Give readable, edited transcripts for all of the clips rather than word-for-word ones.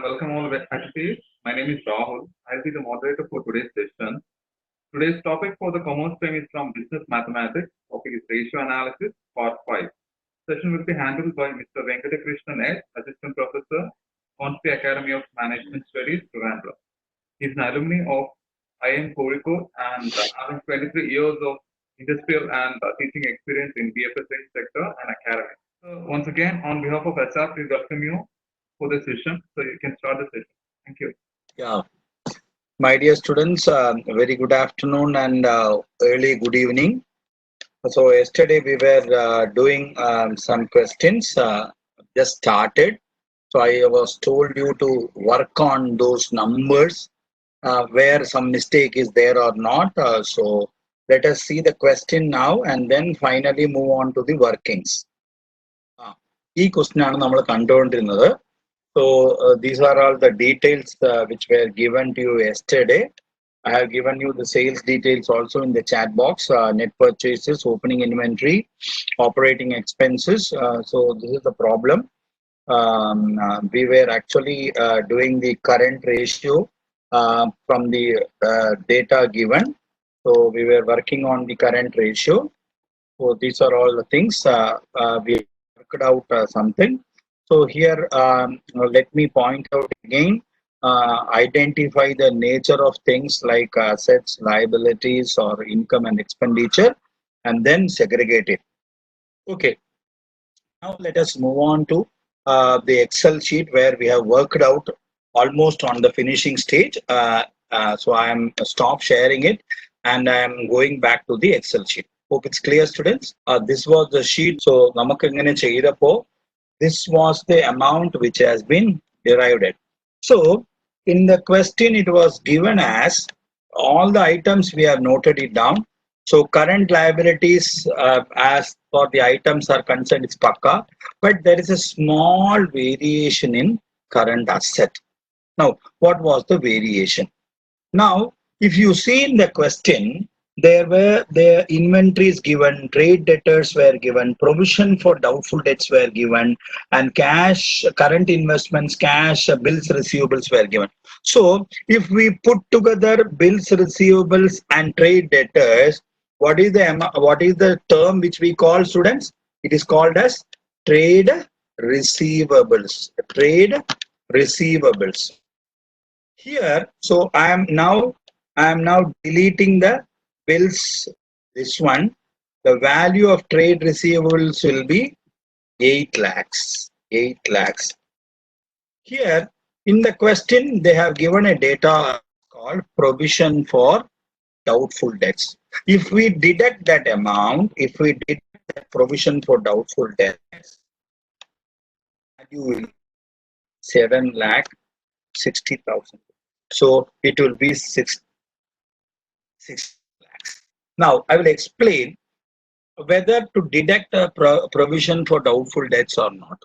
and welcome all attendees. My name is Rahul. I'll be the moderator for today's session. Today's topic for the commerce stream is from business mathematics. Topic is ratio analysis, part 5. Session will be handled by Mr. Venkatakrishnan S, Assistant Professor, Conspi Academy of Management Studies, Trivandrum. He is an alumni of IIM Kozhikode and having 23 years of industrial and teaching experience in BFSI sector and academy. So once again, on behalf of HR, please welcome you for the session. So you can start the session. Thank you. Yeah, my dear students, very good afternoon and early good evening. So yesterday we were doing some questions, just started. So I was told you to work on those numbers where some mistake is there or not. So let us see the question now and then finally move on to the workings. ഈ question ആണ് നമ്മൾ കണ്ടുകൊണ്ടിരുന്നത്. So these are all the details which were given to you yesterday. I have given you the sales details also in the chat box, net purchases, opening inventory, operating expenses. So this is the problem. We were actually doing the current ratio from the data given. So we were working on the current ratio. So these are all the things we worked out something. So here, let me point out again, identify the nature of things like assets, liabilities, or income and expenditure, and then segregate it. Okay. Now let us move on to the Excel sheet where we have worked out almost on the finishing stage. So I am stop sharing it and I am going back to the Excel sheet. Hope it's clear, students. This was the sheet. So namakku ingane cheyidapo this was the amount which has been derived at. So in the question it was given as all the items we have noted it down. So current liabilities as for the items are concerned is pakka, but there is a small variation in current asset. Now what was the variation? Now if you see in the question, there were the inventories given, trade debtors were given, provision for doubtful debts were given, and cash, current investments, cash, bills, receivables were given. So if we put together bills, receivables, and trade debtors, what is the term which we call, students? It is called as trade receivables. Trade receivables. Here, so I am now deleting the bills. This one, the value of trade receivables will be 8 lakhs. 8 lakhs. Here in the question they have given a data called provision for doubtful debts. If we deduct that amount, if we deduct that provision for doubtful debts, you will 7,60,000. So it will be 6 lakhs. Now I will explain whether to deduct a provision for doubtful debts or not.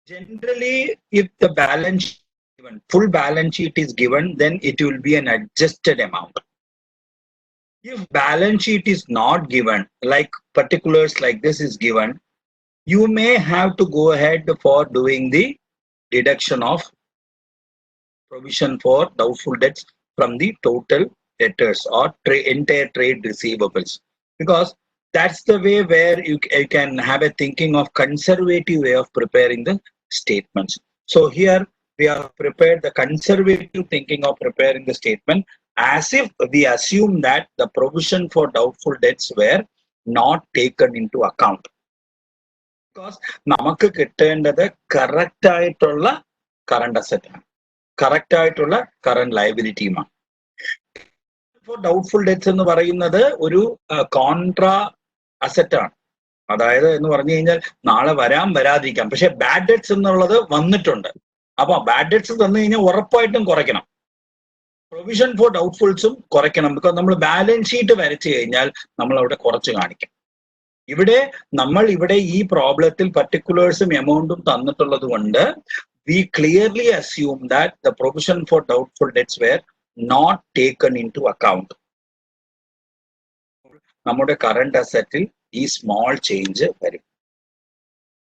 Generally, if the balance sheet is given, full balance sheet is given, then it will be an adjusted amount. If balance sheet is not given, like particulars like this is given, you may have to go ahead for doing the deduction of provision for doubtful debts from the total debtors or entire trade receivables, because that's the way where you can have a thinking of conservative way of preparing the statements. So here we have prepared the conservative thinking of preparing the statement as if we assume that the provision for doubtful debts were not taken into account, because namakku kittendadu correct aayittulla current asset, correct aayittulla current liability ma. For doubtful debts എന്ന് പറയുന്നത് ഒരു contra asset ആണ്. അതായത് എന്ന് പറഞ്ഞു കഴിഞ്ഞാൽ നാളെ വരാതിരിക്കാം, പക്ഷെ ബാഡ് ഡെറ്റ്സ് എന്നുള്ളത് വന്നിട്ടുണ്ട്. അപ്പൊ ബാഡ് ഡെറ്റ്സ് തന്നു കഴിഞ്ഞാൽ ഉറപ്പായിട്ടും കുറയ്ക്കണം. പ്രൊവിഷൻ ഫോർ ഡൗട്ട്ഫുൾസും കുറയ്ക്കണം, ബിക്കോസ് നമ്മൾ ബാലൻസ് ഷീറ്റ് വരച്ചു കഴിഞ്ഞാൽ നമ്മൾ അവിടെ കുറച്ച് കാണിക്കും. നമ്മൾ ഇവിടെ ഈ പ്രോബ്ലത്തിൽ പർട്ടിക്കുലേഴ്സും എമൗണ്ടും തന്നിട്ടുള്ളത് കൊണ്ട് we clearly assume that the provision for doubtful debts were not taken into account. നമ്മുടെ current asset ഈ small change വരും.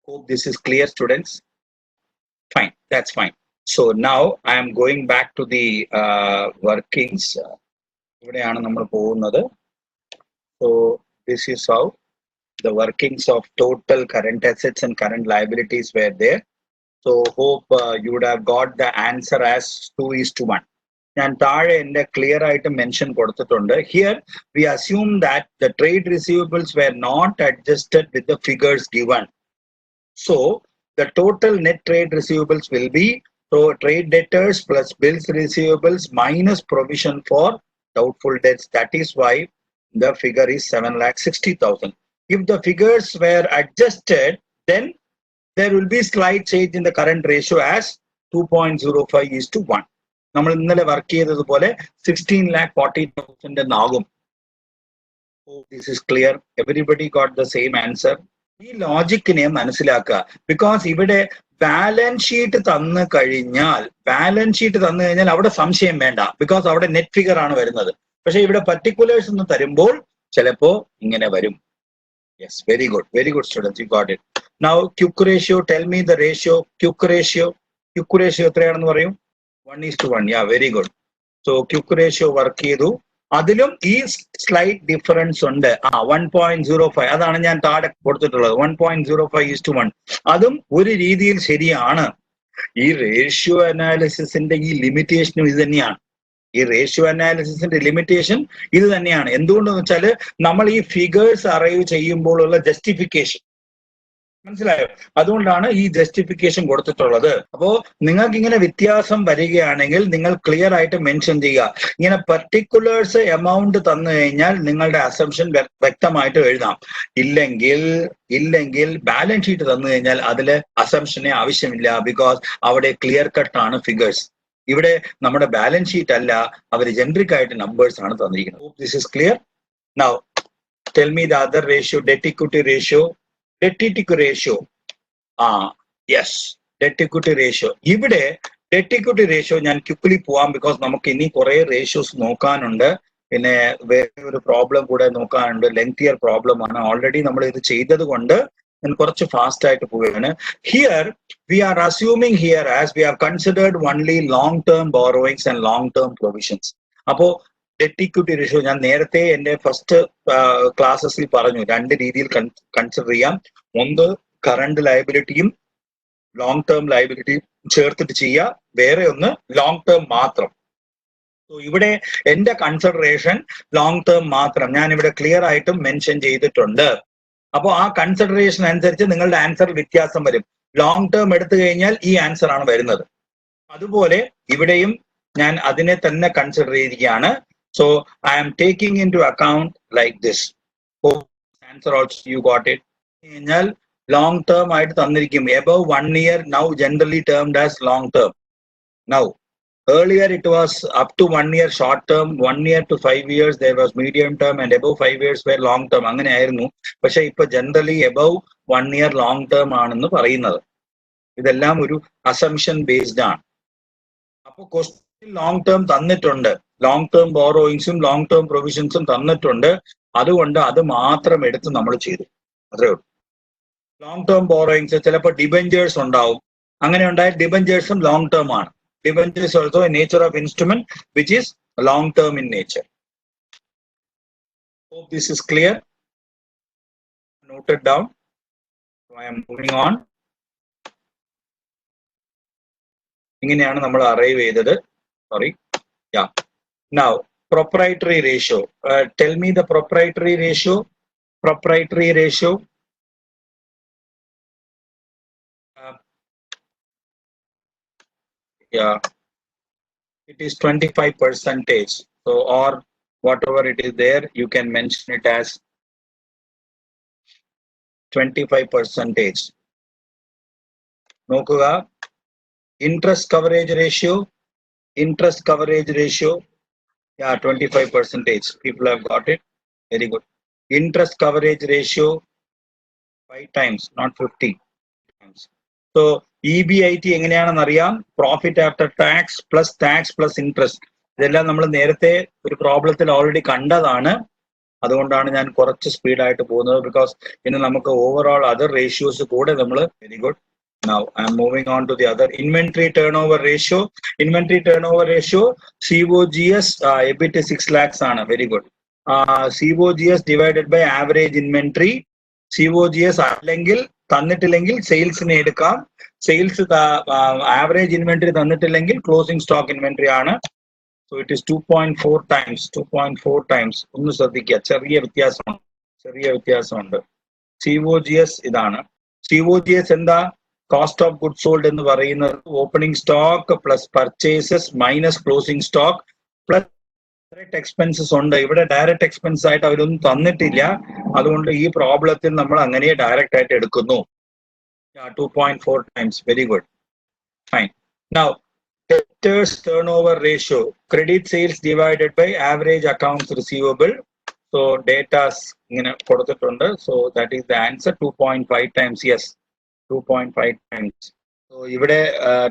Hope this is clear, students. Fine, that's fine. So now I am going back to the workings. ഇവിടെയാണ് നമ്മൾ പോകുന്നത്. So this is how the workings of total current assets and current liabilities were there. So hope you would have got the answer as 2:1. ഞാൻ താഴെ എൻ്റെ clear ആയിട്ട് mention കൊടുത്തിട്ടുണ്ട്. Here we assume that the trade receivables were not adjusted with the figures given. So the total net trade receivables will be trade debtors plus bills receivables minus provision for doubtful debts. That is why the figure is 7,60,000. If the figures were adjusted, then there will be slight change in the current ratio as 2.05:1. നമ്മൾ ഇന്നലെ work ചെയ്തതുപോലെ 16,40,000 എന്നാകും. This is clear. Everybody got the same answer. ഈ ലോജിക്കിനെ മനസ്സിലാക്കുക. Because ഇവിടെ balance sheet തന്നു കഴിഞ്ഞാൽ അവിടെ സംശയം വേണ്ട. ബിക്കോസ് അവിടെ നെറ്റ് ഫിഗർ ആണ് വരുന്നത്. പക്ഷെ ഇവിടെ പർട്ടിക്കുലേഴ്സ് എന്ന് തരുമ്പോൾ ചിലപ്പോ ഇങ്ങനെ വരും. Yes, very good students, you got it. Now quick ratio, tell me the ratio. Quick ratio എത്രയാണെന്ന് പറയും? 1:1. Yeah, very good. So quick ratio work ചെയ്തു. അതിലും ഈ സ്ലൈറ്റ് ഡിഫറൻസ് ഉണ്ട്. 1.05 അതാണ് ഞാൻ താഴെ കൊടുത്തിട്ടുള്ളത്. 1.05:1. അതും ഒരു രീതിയിൽ ശരിയാണ്. ഈ റേഷ്യോ അനാലിസിസിന്റെ ഈ ലിമിറ്റേഷനും ഇത് തന്നെയാണ്. ഈ റേഷ്യോ അനാലിസിസിന്റെ ലിമിറ്റേഷൻ ഇത് തന്നെയാണ്. എന്തുകൊണ്ടെന്ന് വെച്ചാൽ നമ്മൾ ഈ ഫിഗേഴ്സ് അറൈവ് ചെയ്യുമ്പോഴുള്ള ജസ്റ്റിഫിക്കേഷൻ മനസ്സിലായോ? അതുകൊണ്ടാണ് ഈ ജസ്റ്റിഫിക്കേഷൻ കൊടുത്തിട്ടുള്ളത്. അപ്പോ നിങ്ങൾക്ക് ഇങ്ങനെ വ്യത്യാസം വരികയാണെങ്കിൽ നിങ്ങൾ ക്ലിയർ ആയിട്ട് മെൻഷൻ ചെയ്യുക. ഇങ്ങനെ പർട്ടിക്കുലേഴ്സ് എമൗണ്ട് തന്നു കഴിഞ്ഞാൽ നിങ്ങളുടെ അസംഷൻ വ്യക്തമായിട്ട് എഴുതാം. ഇല്ലെങ്കിൽ ബാലൻസ് ഷീറ്റ് തന്നു കഴിഞ്ഞാൽ അതില് അസംഷനെ ആവശ്യമില്ല. ബിക്കോസ് അവിടെ ക്ലിയർ കട്ട് ആണ് ഫിഗേഴ്സ്. ഇവിടെ നമ്മുടെ ബാലൻസ് ഷീറ്റ് അല്ല, അവർ ജനറിക് ആയിട്ട് നമ്പേഴ്സ് ആണ് തന്നിരിക്കുന്നത്. This is clear. Now tell me the other ratio. Debt equity ratio. Debt equity ratio yes, debt equity ratio. ഇവിടെ ഡെറ്റ് ഇക്വിറ്റി റേഷ്യോ ഞാൻ ക്വിക്ലി പോവാം. ബിക്കോസ് നമുക്ക് ഇനി കുറെ റേഷ്യോസ് നോക്കാനുണ്ട്. പിന്നെ വേറെ ഒരു പ്രോബ്ലം കൂടെ നോക്കാനുണ്ട്. ലെങ്തിയർ പ്രോബ്ലം ആണ്. ഓൾറെഡി നമ്മൾ ഇത് ചെയ്തത് കൊണ്ട് ഞാൻ കുറച്ച് ഫാസ്റ്റ് ആയിട്ട് പോവുകയാണ്. Here we are assuming here as we have considered only long term borrowings and long term provisions. അപ്പോ ഡെറ്റ് ഇക്വിറ്റി റേഷ്യോ ഞാൻ നേരത്തെ എന്റെ ഫസ്റ്റ് ക്ലാസ്സസിൽ പറഞ്ഞു രണ്ട് രീതിയിൽ കൺസിഡർ ചെയ്യാം. ഒന്ന് കറണ്ട് ലയബിലിറ്റിയും ലോങ് ടേം ലയബിലിറ്റിയും ചേർത്തിട്ട് ചെയ്യുക. വേറെ ഒന്ന് ലോങ് ടേം മാത്രം. ഇവിടെ എന്റെ കൺസിഡറേഷൻ ലോങ് ടേം മാത്രം ഞാൻ ഇവിടെ ക്ലിയർ ആയിട്ടും മെൻഷൻ ചെയ്തിട്ടുണ്ട്. അപ്പോ ആ കൺസിഡറേഷൻ അനുസരിച്ച് നിങ്ങളുടെ ആൻസർ വ്യത്യാസം വരും. ലോങ് ടേം എടുത്തു കഴിഞ്ഞാൽ ഈ ആൻസർ ആണ് വരുന്നത്. അതുപോലെ ഇവിടെയും ഞാൻ അതിനെ തന്നെ കൺസിഡർ ചെയ്തിരിക്കുകയാണ്. So I am taking into account like this. Answer also you got it. കഴിഞ്ഞാൽ ലോങ് ടേം ആയിട്ട് തന്നിരിക്കും. Above 1 year now generally termed as long term. Now earlier it was up to 1 year short term, 1 year to 5 years there was medium term, and above 5 years were long term. അങ്ങനെ ആയിരുന്നു. പക്ഷെ ഇപ്പൊ generally above 1 year long term ആണെന്ന് പറയുന്നത്. ഇതെല്ലാം ഒരു assumption based ആണ്. അപ്പൊ ക്വസ്റ്റ്യൻ ലോങ് ടേം തന്നിട്ടുണ്ട്. ലോങ് ടേം ബോറോയിങ്സും ലോങ് ടേം പ്രൊവിഷൻസും തന്നിട്ടുണ്ട്. അതുകൊണ്ട് അത് മാത്രം എടുത്ത് നമ്മൾ ചെയ്തു. അത്രേ ഉള്ളൂ. ലോങ് ടേം ബോറോയിങ്സ് ചിലപ്പോൾ ഡിബെഞ്ചേഴ്സ് ഉണ്ടാവും. അങ്ങനെ ഉണ്ടായ ഡിബെഞ്ചേഴ്സും ലോങ് ടേം ആണ്. Debentures also a nature of instrument which is long term in nature. Hope this is clear. Noted down. So I am moving on. ഇങ്ങനെയാണ് നമ്മൾ അറൈവ് ചെയ്തത്. Sorry. Yeah. Now proprietary ratio. Tell me the proprietary ratio. Proprietary ratio. Yeah, it is 25%. So, or whatever it is there, you can mention it as 25%. നോക്കുക. Interest coverage ratio. Yeah, 25%. People have got it. Very good. Interest coverage ratio 5 times, not 50 times. So EBIT എങ്ങനെയാണെന്ന് അറിയാം. Profit after tax plus interest. ഇതെല്ലാം നമ്മൾ നേരത്തെ ഒരു പ്രോബ്ലത്തിൽ already കണ്ടതാണ്. അതുകൊണ്ടാണ് ഞാൻ കുറച്ച് സ്പീഡായിട്ട് പോകുന്നത്. ബിക്കോസ് ഇന്ന് നമുക്ക് ഓവറോൾ അതർ റേഷ്യോസ് കൂടെ നമ്മൾ very good Now I'm moving on to the other inventory turnover ratio. Inventory turnover ratio, COGS, EBIT 6 lakhs, very good. COGS divided by average inventory. COGS അല്ലെങ്കിൽ തന്നിട്ടില്ലെങ്കിൽ സെയിൽസിനെ എടുക്കാം. സെയിൽസ് ആവറേജ് ഇൻവെന്ററി തന്നിട്ടില്ലെങ്കിൽ closing stock inventory ആണ്. So it is 2.4 times. 2.4 times. ഒന്ന് ശ്രദ്ധിക്കുക, ചെറിയ വ്യത്യാസമുണ്ട്. COGS ഇതാണ്. COGS എന്താ? കോസ്റ്റ് ഓഫ് ഗുഡ് സോൾഡ് എന്ന് പറയുന്നത് opening stock plus purchases minus closing stock plus direct expenses ഉണ്ട്. ഇവിടെ ഡയറക്റ്റ് എക്സ്പെൻസ് ആയിട്ട് അവരൊന്നും തന്നിട്ടില്ല, അതുകൊണ്ട് ഈ പ്രോബ്ലത്തിൽ നമ്മൾ അങ്ങനെ ഡയറക്റ്റ് ആയിട്ട് എടുക്കുന്നു. 2.4 times. Very good. Fine. Now debtors turnover ratio, credit sales divided by average accounts receivable. So data ഇങ്ങനെ കൊടുത്തിട്ടുണ്ട്. So that is the answer. 2.5 times. Yes, 2.5 times. So ഇവിടെ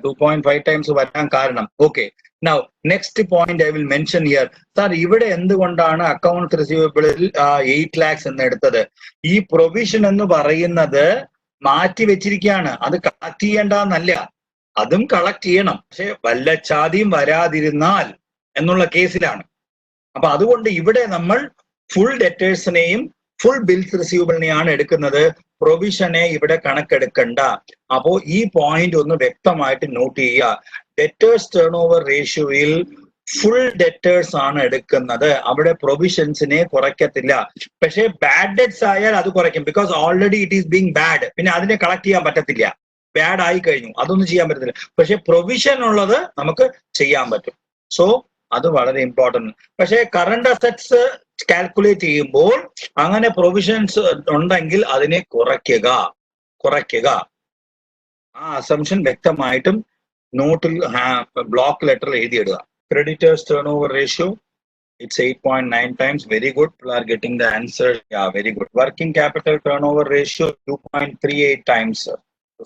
2.5 times വരാൻ കാരണം. Okay. Now next point I will mention here. Sir, ഇവിടെ എന്തുകൊണ്ടാണ് accounts റിസീവബിളിൽ 8 lakhs എന്ന് എടുത്തത്? ഈ പ്രൊവിഷൻ എന്ന് പറയുന്നത് മാറ്റി വെച്ചിരിക്കുകയാണ്. അത് കളക്ട് ചെയ്യേണ്ടെന്നല്ല, അതും കളക്ട് ചെയ്യണം, പക്ഷെ വല്ല ചാതിയും വരാതിരുന്നാൽ എന്നുള്ള കേസിലാണ്. അപ്പൊ അതുകൊണ്ട് ഇവിടെ നമ്മൾ ഫുൾ ഡെറ്റേഴ്സിനെയും ഫുൾ ബിൽസ് റിസീവബിളിനെയാണ് എടുക്കുന്നത്. പ്രൊവിഷനെ ഇവിടെ കണക്കെടുക്കണ്ട. അപ്പോ ഈ പോയിന്റ് ഒന്ന് വ്യക്തമായിട്ട് നോട്ട് ചെയ്യുക. ഡെറ്റേഴ്സ് ടേൺ ഓവർ റേഷ്യോയിൽ ഫുൾ ഡെറ്റേഴ്സ് ആണ് എടുക്കുന്നത്, അവിടെ പ്രൊവിഷൻസിനെ കുറയ്ക്കത്തില്ല. പക്ഷെ ബാഡ് ഡെറ്റ്സ് ആയാൽ അത് കുറയ്ക്കും, because already it is being bad. പിന്നെ അതിനെ കളക്ട് ചെയ്യാൻ പറ്റത്തില്ല, ബാഡ് ആയി കഴിഞ്ഞു, അതൊന്നും ചെയ്യാൻ പറ്റത്തില്ല. പക്ഷെ പ്രൊവിഷൻ ഉള്ളത് നമുക്ക് ചെയ്യാൻ പറ്റും. സോ അത് വളരെ ഇമ്പോർട്ടന്റ്. പക്ഷെ കറണ്ട് അസറ്റ്സ് കാൽക്കുലേറ്റ് ചെയ്യുമ്പോൾ അങ്ങനെ പ്രൊവിഷൻസ് ഉണ്ടെങ്കിൽ അതിനെ കുറയ്ക്കുക. ആ അസംഷൻ വ്യക്തമായിട്ടും നോട്ടിൽ ബ്ലോക്ക് ലെറ്റർ എഴുതിയിടുക. Creditors turnover ratio, it's 8.9 times. Very good. People are getting the answer. Yeah, very good. Working capital turnover ratio 2.38 times.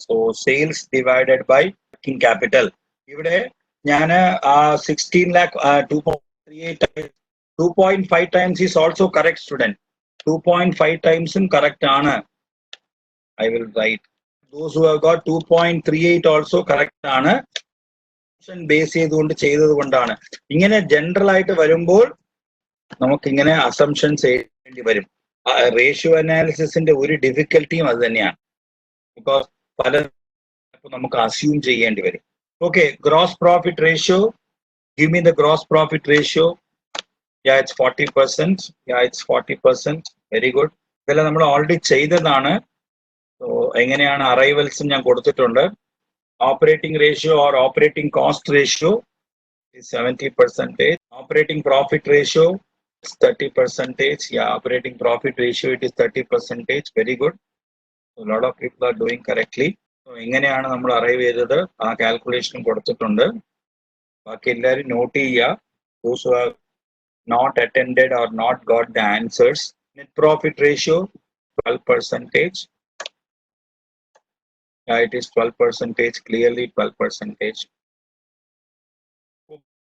So sales divided by working capital. ഇവിടെ ഞാൻ 16 lakh 2.38 times. 2.5 times is also correct, student. 2.5 times correct ആണ്. I will write. Those who have got 2.38 also correct ആണ്. Base ചെയ്തുകൊണ്ട് ചെയ്തത് കൊണ്ടാണ്. ഇങ്ങനെ general ആയിട്ട് വരുമ്പോൾ നമുക്ക് ഇങ്ങനെ അസംഷൻസ് ചെയ്യേണ്ടി വരും. റേഷ്യോ അനാലിസിസിന്റെ ഒരു ഡിഫിക്കൽട്ടിയും അത് തന്നെയാണ്, ബിക്കോസ് പല നമുക്ക് അസ്യൂം ചെയ്യേണ്ടി വരും. Okay, gross profit ratio. Give me the gross profit ratio. Yeah, it's 40%. Yeah, it's 40%. Very good. ഇതെല്ലാം നമ്മൾ ഓൾറെഡി ചെയ്തതാണ്. സോ എങ്ങനെയാണ് അറൈവൽസും ഞാൻ കൊടുത്തിട്ടുണ്ട്. Operating ratio or operating cost ratio is 70%. Operating profit ratio is 30%. Yeah, operating profit ratio it is 30%. Very good. So a lot of people are doing correctly. So എങ്ങനെയാണ് നമ്മൾ arrive ചെയ്തത് ആ കാൽക്കുലേഷനും കൊടുത്തിട്ടുണ്ട്. ബാക്കി എല്ലാവരും നോട്ട് ചെയ്യുക. Those who have not attended or not got the answers. Net profit ratio 12%. It is 12%, clearly 12%. I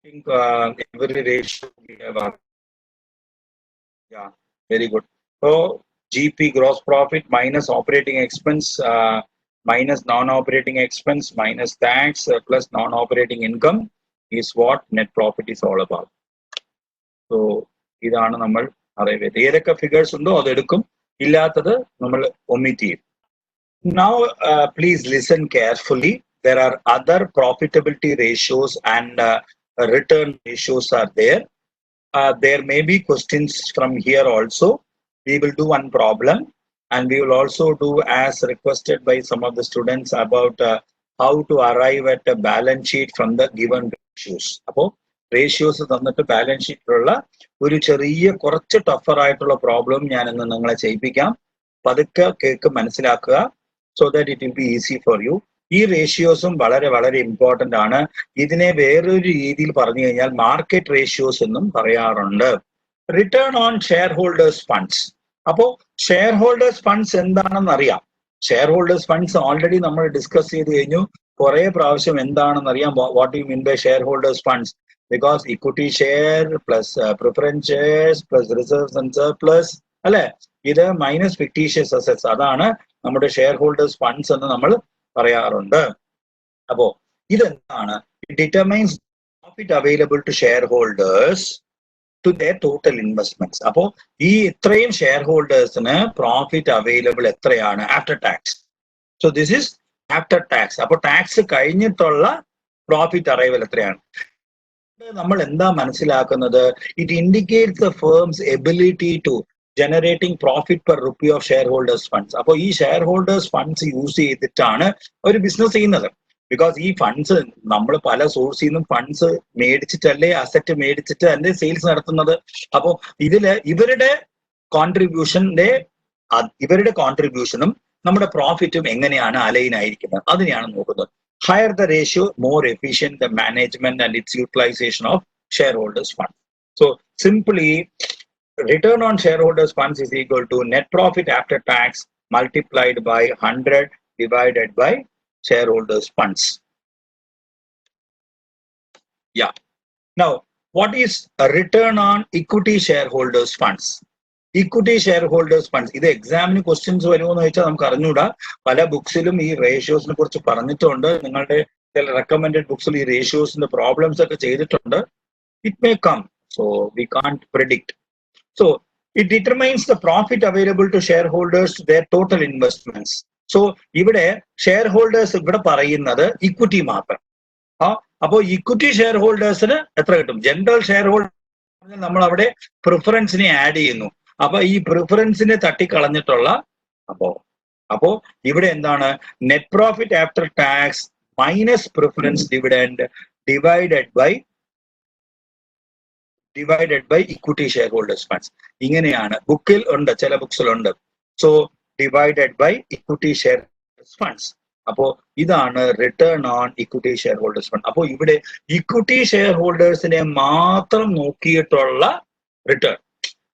think every ratio we have. Yeah, very good. So GP, gross profit, minus operating expense, minus non-operating expense, minus tax, plus non-operating income is what net profit is all about. So ഇതാണ് നമ്മൾ അറിയുന്നത്. ഏതൊക്കെ figures ഉണ്ടോ അത് എടുക്കും, ഇല്ലാത്തത് നമ്മൾ omit ചെയ്യും. Now, please listen carefully. There are other profitability ratios and return ratios are there. There may be questions from here also. We will do one problem, and we will also do as requested by some of the students about how to arrive at a balance sheet from the given ratios. അപ്പോൾ ratios തന്നിട്ട് balance ഷീറ്റിലുള്ള ഒരു ചെറിയ കുറച്ച് tougher ആയിട്ടുള്ള problem ഞാൻ ഇന്ന് നിങ്ങളെ ചെയ്യിപ്പിക്കാം. പതുക്കെ കേക്ക് മനസ്സിലാക്കുക. So that it will be easy for you. ഈ റേഷ്യോസും വളരെ വളരെ ഇമ്പോർട്ടന്റ് ആണ്. ഇതിനെ വേറൊരു രീതിയിൽ പറഞ്ഞു കഴിഞ്ഞാൽ മാർക്കറ്റ് റേഷ്യോസ് എന്നും പറയാറുണ്ട്. Return on shareholders funds. അപ്പോ ഷെയർ ഹോൾഡേഴ്സ് ഫണ്ട്സ് എന്താണെന്ന് അറിയാം. ഷെയർ ഹോൾഡേഴ്സ് ഫണ്ട്സ് ഓൾറെഡി നമ്മൾ ഡിസ്കസ് ചെയ്ത് കഴിഞ്ഞു കുറെ പ്രാവശ്യം. എന്താണെന്ന് അറിയാം. What you mean by shareholders funds? Because equity share plus preference shares plus reserves and surplus അല്ലെ, ഇത് മൈനസ് ഫിക്ടീഷ്യസ് അസറ്റ്സ്, അതാണ് നമ്മുടെ ഷെയർ ഹോൾഡേഴ്സ് ഫണ്ട്സ് എന്ന് നമ്മൾ പറയാറുണ്ട്. അപ്പോ ഇതെന്താണ്? It determines profit available to shareholders to their total investments. അപ്പോ ഈ ഇത്രയും ഷെയർ ഹോൾഡേഴ്സിന് പ്രോഫിറ്റ് അവൈലബിൾ എത്രയാണ് after tax? So this is after tax. അപ്പൊ ടാക്സ് കഴിഞ്ഞിട്ടുള്ള പ്രോഫിറ്റ് അറൈവൽ എത്രയാണ്? നമ്മൾ എന്താ മനസ്സിലാക്കുന്നത്? It indicates the firm's ability to generating profit per rupee of shareholders funds. അപ്പോൾ ഈ ഷെയർ ഹോൾഡേഴ്സ് ഫണ്ട്സ് യൂസ് ചെയ്തിട്ടാണ് ഒരു ബിസിനസ് ചെയ്യുന്നത്. ബിക്കോസ് ഈ ഫണ്ട്സ് നമ്മൾ പല സോഴ്സിൽ നിന്നും ഫണ്ട്സ് മേടിച്ചിട്ടല്ലേ, അസറ്റ് മേടിച്ചിട്ട് അല്ലേ സെയിൽസ് നടത്തുന്നത്. അപ്പോൾ ഇതില് ഇവരുടെ കോൺട്രിബ്യൂഷനും നമ്മുടെ പ്രോഫിറ്റും എങ്ങനെയാണ് അലൈൻ ആയിരിക്കുന്നത് അതിനെയാണ് നോക്കുന്നത്. Higher the ratio, more efficient the management and its utilization of shareholders' funds. So simply, return on shareholders' funds is equal to net profit after tax multiplied by 100 divided by shareholders' funds. Yeah. Now, what is a return on equity shareholders' funds? Equity shareholders funds, ഇത് എക്സാമിന് questions വരുമോന്ന് ചോദിച്ചാൽ നമുക്ക് അറിഞ്ഞൂടാ. പല ബുക്സിലും ഈ റേഷ്യോസിനെ കുറിച്ച് പറഞ്ഞിട്ടുണ്ട്. നിങ്ങളുടെ ചില റെക്കമെൻഡഡ് ബുക്സിൽ ഈ റേഷ്യോസിന്റെ പ്രോബ്ലംസ് ഒക്കെ ചെയ്തിട്ടുണ്ട്. It may come, so we can't predict. So it determines the profit available to shareholders their total investments. So ഇവിടെ ഷെയർ ഹോൾഡേഴ്സ് ഇവിടെ പറയുന്നത് ഇക്വിറ്റി മാത്രം. അപ്പോ ഇക്വിറ്റി ഷെയർ ഹോൾഡേഴ്സിന് എത്ര കിട്ടും? ജനറൽ ഷെയർ ഹോൾഡേഴ്സ് നമ്മൾ അവിടെ പ്രിഫറൻസിനെ ആഡ് ചെയ്യുന്നു. അപ്പൊ ഈ പ്രിഫറൻസിനെ തട്ടിക്കളഞ്ഞിട്ടുള്ള അപ്പോ ഇവിടെ എന്താണ്? Net profit after tax minus preference dividend divided by equity shareholders funds. ഇങ്ങനെയാണ് ബുക്കിൽ ഉണ്ട്, ചില ബുക്സിലുണ്ട്. So divided by equity share funds. അപ്പോ ഇതാണ് return on equity shareholders fund. അപ്പോ ഇവിടെ ഇക്വിറ്റി ഷെയർ ഹോൾഡേഴ്സിനെ മാത്രം നോക്കിയിട്ടുള്ള റിട്ടേൺ.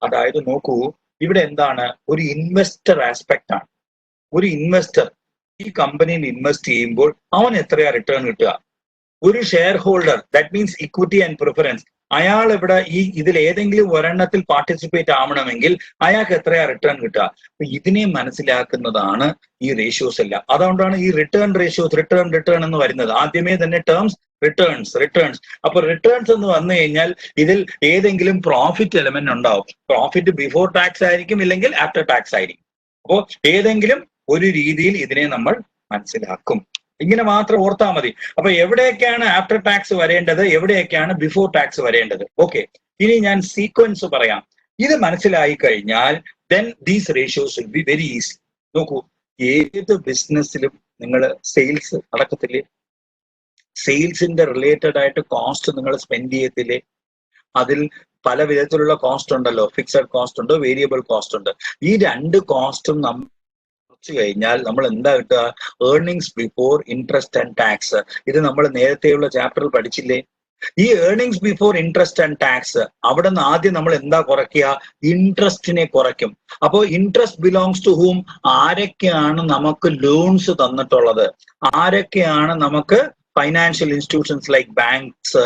അതായത് നോക്കൂ, ഇവിടെ എന്താണ്? ഒരു ഇൻവെസ്റ്റർ ആസ്പെക്ട് ആണ്. ഒരു ഇൻവെസ്റ്റർ ഈ കമ്പനിയിൽ ഇൻവെസ്റ്റ് ചെയ്യുമ്പോൾ അവൻ എത്രയാ റിട്ടേൺ കിട്ടുക? ഒരു share holder, that means equity and preference, അയാൾ ഇവിടെ ഇതിൽ ഏതെങ്കിലും ഒരെണ്ണത്തിൽ പാർട്ടിസിപ്പേറ്റ് ആവണമെങ്കിൽ അയാൾക്ക് എത്രയാ റിട്ടേൺ കിട്ടുക? ഇതിനെ മനസ്സിലാക്കുന്നതാണ് ഈ റേഷ്യോസ് എല്ലാം. അതുകൊണ്ടാണ് ഈ റിട്ടേൺ റേഷ്യോസ്, റിട്ടേൺ എന്ന് വരുന്നത്. ആദ്യമേ തന്നെ ടേംസ് റിട്ടേൺസ്. അപ്പൊ റിട്ടേൺസ് എന്ന് വന്നു കഴിഞ്ഞാൽ ഇതിൽ ഏതെങ്കിലും പ്രോഫിറ്റ് എലമെന്റ് ഉണ്ടാവും. പ്രോഫിറ്റ് ബിഫോർ ടാക്സ് ആയിരിക്കും, ഇല്ലെങ്കിൽ ആഫ്റ്റർ ടാക്സ് ആയിരിക്കും. അപ്പോ ഏതെങ്കിലും ഒരു രീതിയിൽ ഇതിനെ നമ്മൾ മനസ്സിലാക്കും. ഇങ്ങനെ മാത്രം ഓർത്താൽ മതി. അപ്പൊ എവിടെയൊക്കെയാണ് ആഫ്റ്റർ ടാക്സ് വരേണ്ടത്, എവിടെയൊക്കെയാണ് ബിഫോർ ടാക്സ് വരേണ്ടത്? ഓക്കെ, ഇനി ഞാൻ സീക്വൻസ് പറയാം. ഇത് മനസ്സിലായി കഴിഞ്ഞാൽ then these ratios will be very easy. നോക്കൂ, ഏത് ബിസിനസ്സിലും നിങ്ങൾ സെയിൽസ് നടക്കത്തില്ലേ? സെയിൽസിന്റെ റിലേറ്റഡ് ആയിട്ട് കോസ്റ്റ് നിങ്ങൾ സ്പെൻഡ് ചെയ്യത്തില്ലേ? അതിൽ പല വിധത്തിലുള്ള കോസ്റ്റ് ഉണ്ടല്ലോ. ഫിക്സഡ് കോസ്റ്റ് ഉണ്ട്, വേരിയബിൾ കോസ്റ്റ് ഉണ്ട്. ഈ രണ്ട് കോസ്റ്റും നമ്മൾ കഴിഞ്ഞാൽ നമ്മൾ എന്താ കിട്ടുക? Earnings before interest and tax. ഇത് നമ്മൾ നേരത്തെയുള്ള ചാപ്റ്ററിൽ പഠിച്ചില്ലേ? ഈ earnings before interest and tax, അവിടെ നിന്ന് ആദ്യം നമ്മൾ എന്താ കുറയ്ക്കുക? ഇൻട്രസ്റ്റിനെ കുറയ്ക്കും. അപ്പോ ഇൻട്രസ്റ്റ് ബിലോങ്സ് ടു ഹൂം? ആരൊക്കെയാണ് നമുക്ക് ലോൺസ് തന്നിട്ടുള്ളത്? ആരൊക്കെയാണ് നമുക്ക് ഫൈനാൻഷ്യൽ ഇൻസ്റ്റിറ്റ്യൂഷൻസ് ലൈക്ക് ബാങ്ക്സ്,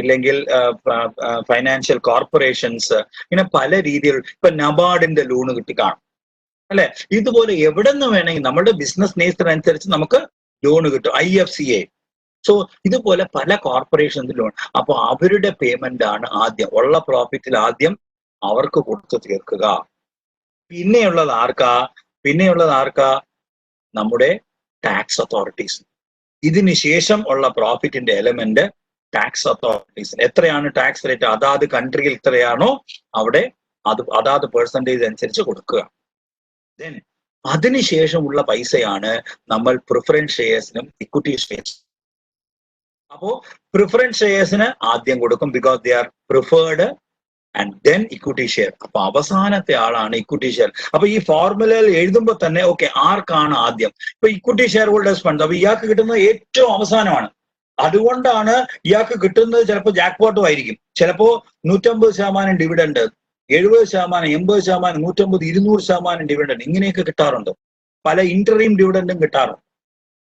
ഇല്ലെങ്കിൽ ഫൈനാൻഷ്യൽ കോർപ്പറേഷൻസ്, ഇങ്ങനെ പല രീതിയിൽ. ഇപ്പൊ നബാർഡിന്റെ ലോണ് കിട്ടിക്കാണും അല്ലെ? ഇതുപോലെ എവിടെ നിന്ന് വേണമെങ്കിൽ നമ്മുടെ ബിസിനസ് നേച്ചർ അനുസരിച്ച് നമുക്ക് ലോണ് കിട്ടും. IFCA. സോ ഇതുപോലെ പല കോർപ്പറേഷൻസ് ലോൺ. അപ്പൊ അവരുടെ പേയ്മെന്റ് ആണ് ആദ്യം, ഉള്ള പ്രോഫിറ്റിൽ ആദ്യം അവർക്ക് കൊടുത്തു തീർക്കുക. പിന്നെയുള്ളത് ആർക്കാ? നമ്മുടെ ടാക്സ് അതോറിറ്റീസ്. ഇതിന് ശേഷം ഉള്ള പ്രോഫിറ്റിന്റെ എലമെന്റ് ടാക്സ് അതോറിറ്റീസ്. എത്രയാണ് ടാക്സ് റേറ്റ്? അതാത് കൺട്രിയിൽ എത്രയാണോ അവിടെ അതാത് പെർസെന്റേജ് അനുസരിച്ച് കൊടുക്കുക. ദെൻ അതിനുശേഷമുള്ള പൈസയാണ് നമ്മൾ പ്രിഫറൻസ് ഷെയർസിനും ഇക്വിറ്റി ഷെയർസ്. അപ്പോ പ്രിഫറൻസ് ഷെയർസിന് ആദ്യം കൊടുക്കും, because they are preferred, and then equity share. അപ്പൊ അവസാനത്തെ ആളാണ് ഇക്വിറ്റി ഷെയർ. അപ്പൊ ഈ ഫോർമുലയിൽ എഴുതുമ്പോൾ തന്നെ ഓക്കെ, ആർക്കാണ് ആദ്യം? ഇപ്പൊ ഇക്വിറ്റി ഷെയർ ഹോൾഡേഴ്സ് ഫണ്ട്. അപ്പൊ ഇയാൾക്ക് കിട്ടുന്നത് ഏറ്റവും അവസാനമാണ്. അതുകൊണ്ടാണ് ഇയാൾക്ക് കിട്ടുന്നത് ചിലപ്പോൾ ജാക്ക്പോട്ടും ആയിരിക്കും. ചിലപ്പോ 150% ഡിവിഡൻഡ്, 70%, 80%, 150, 200% ഡിവിഡൻഡ്, ഇങ്ങനെയൊക്കെ കിട്ടാറുണ്ട്. പല ഇന്ററീം ഡിവിഡൻഡും കിട്ടാറുണ്ട്.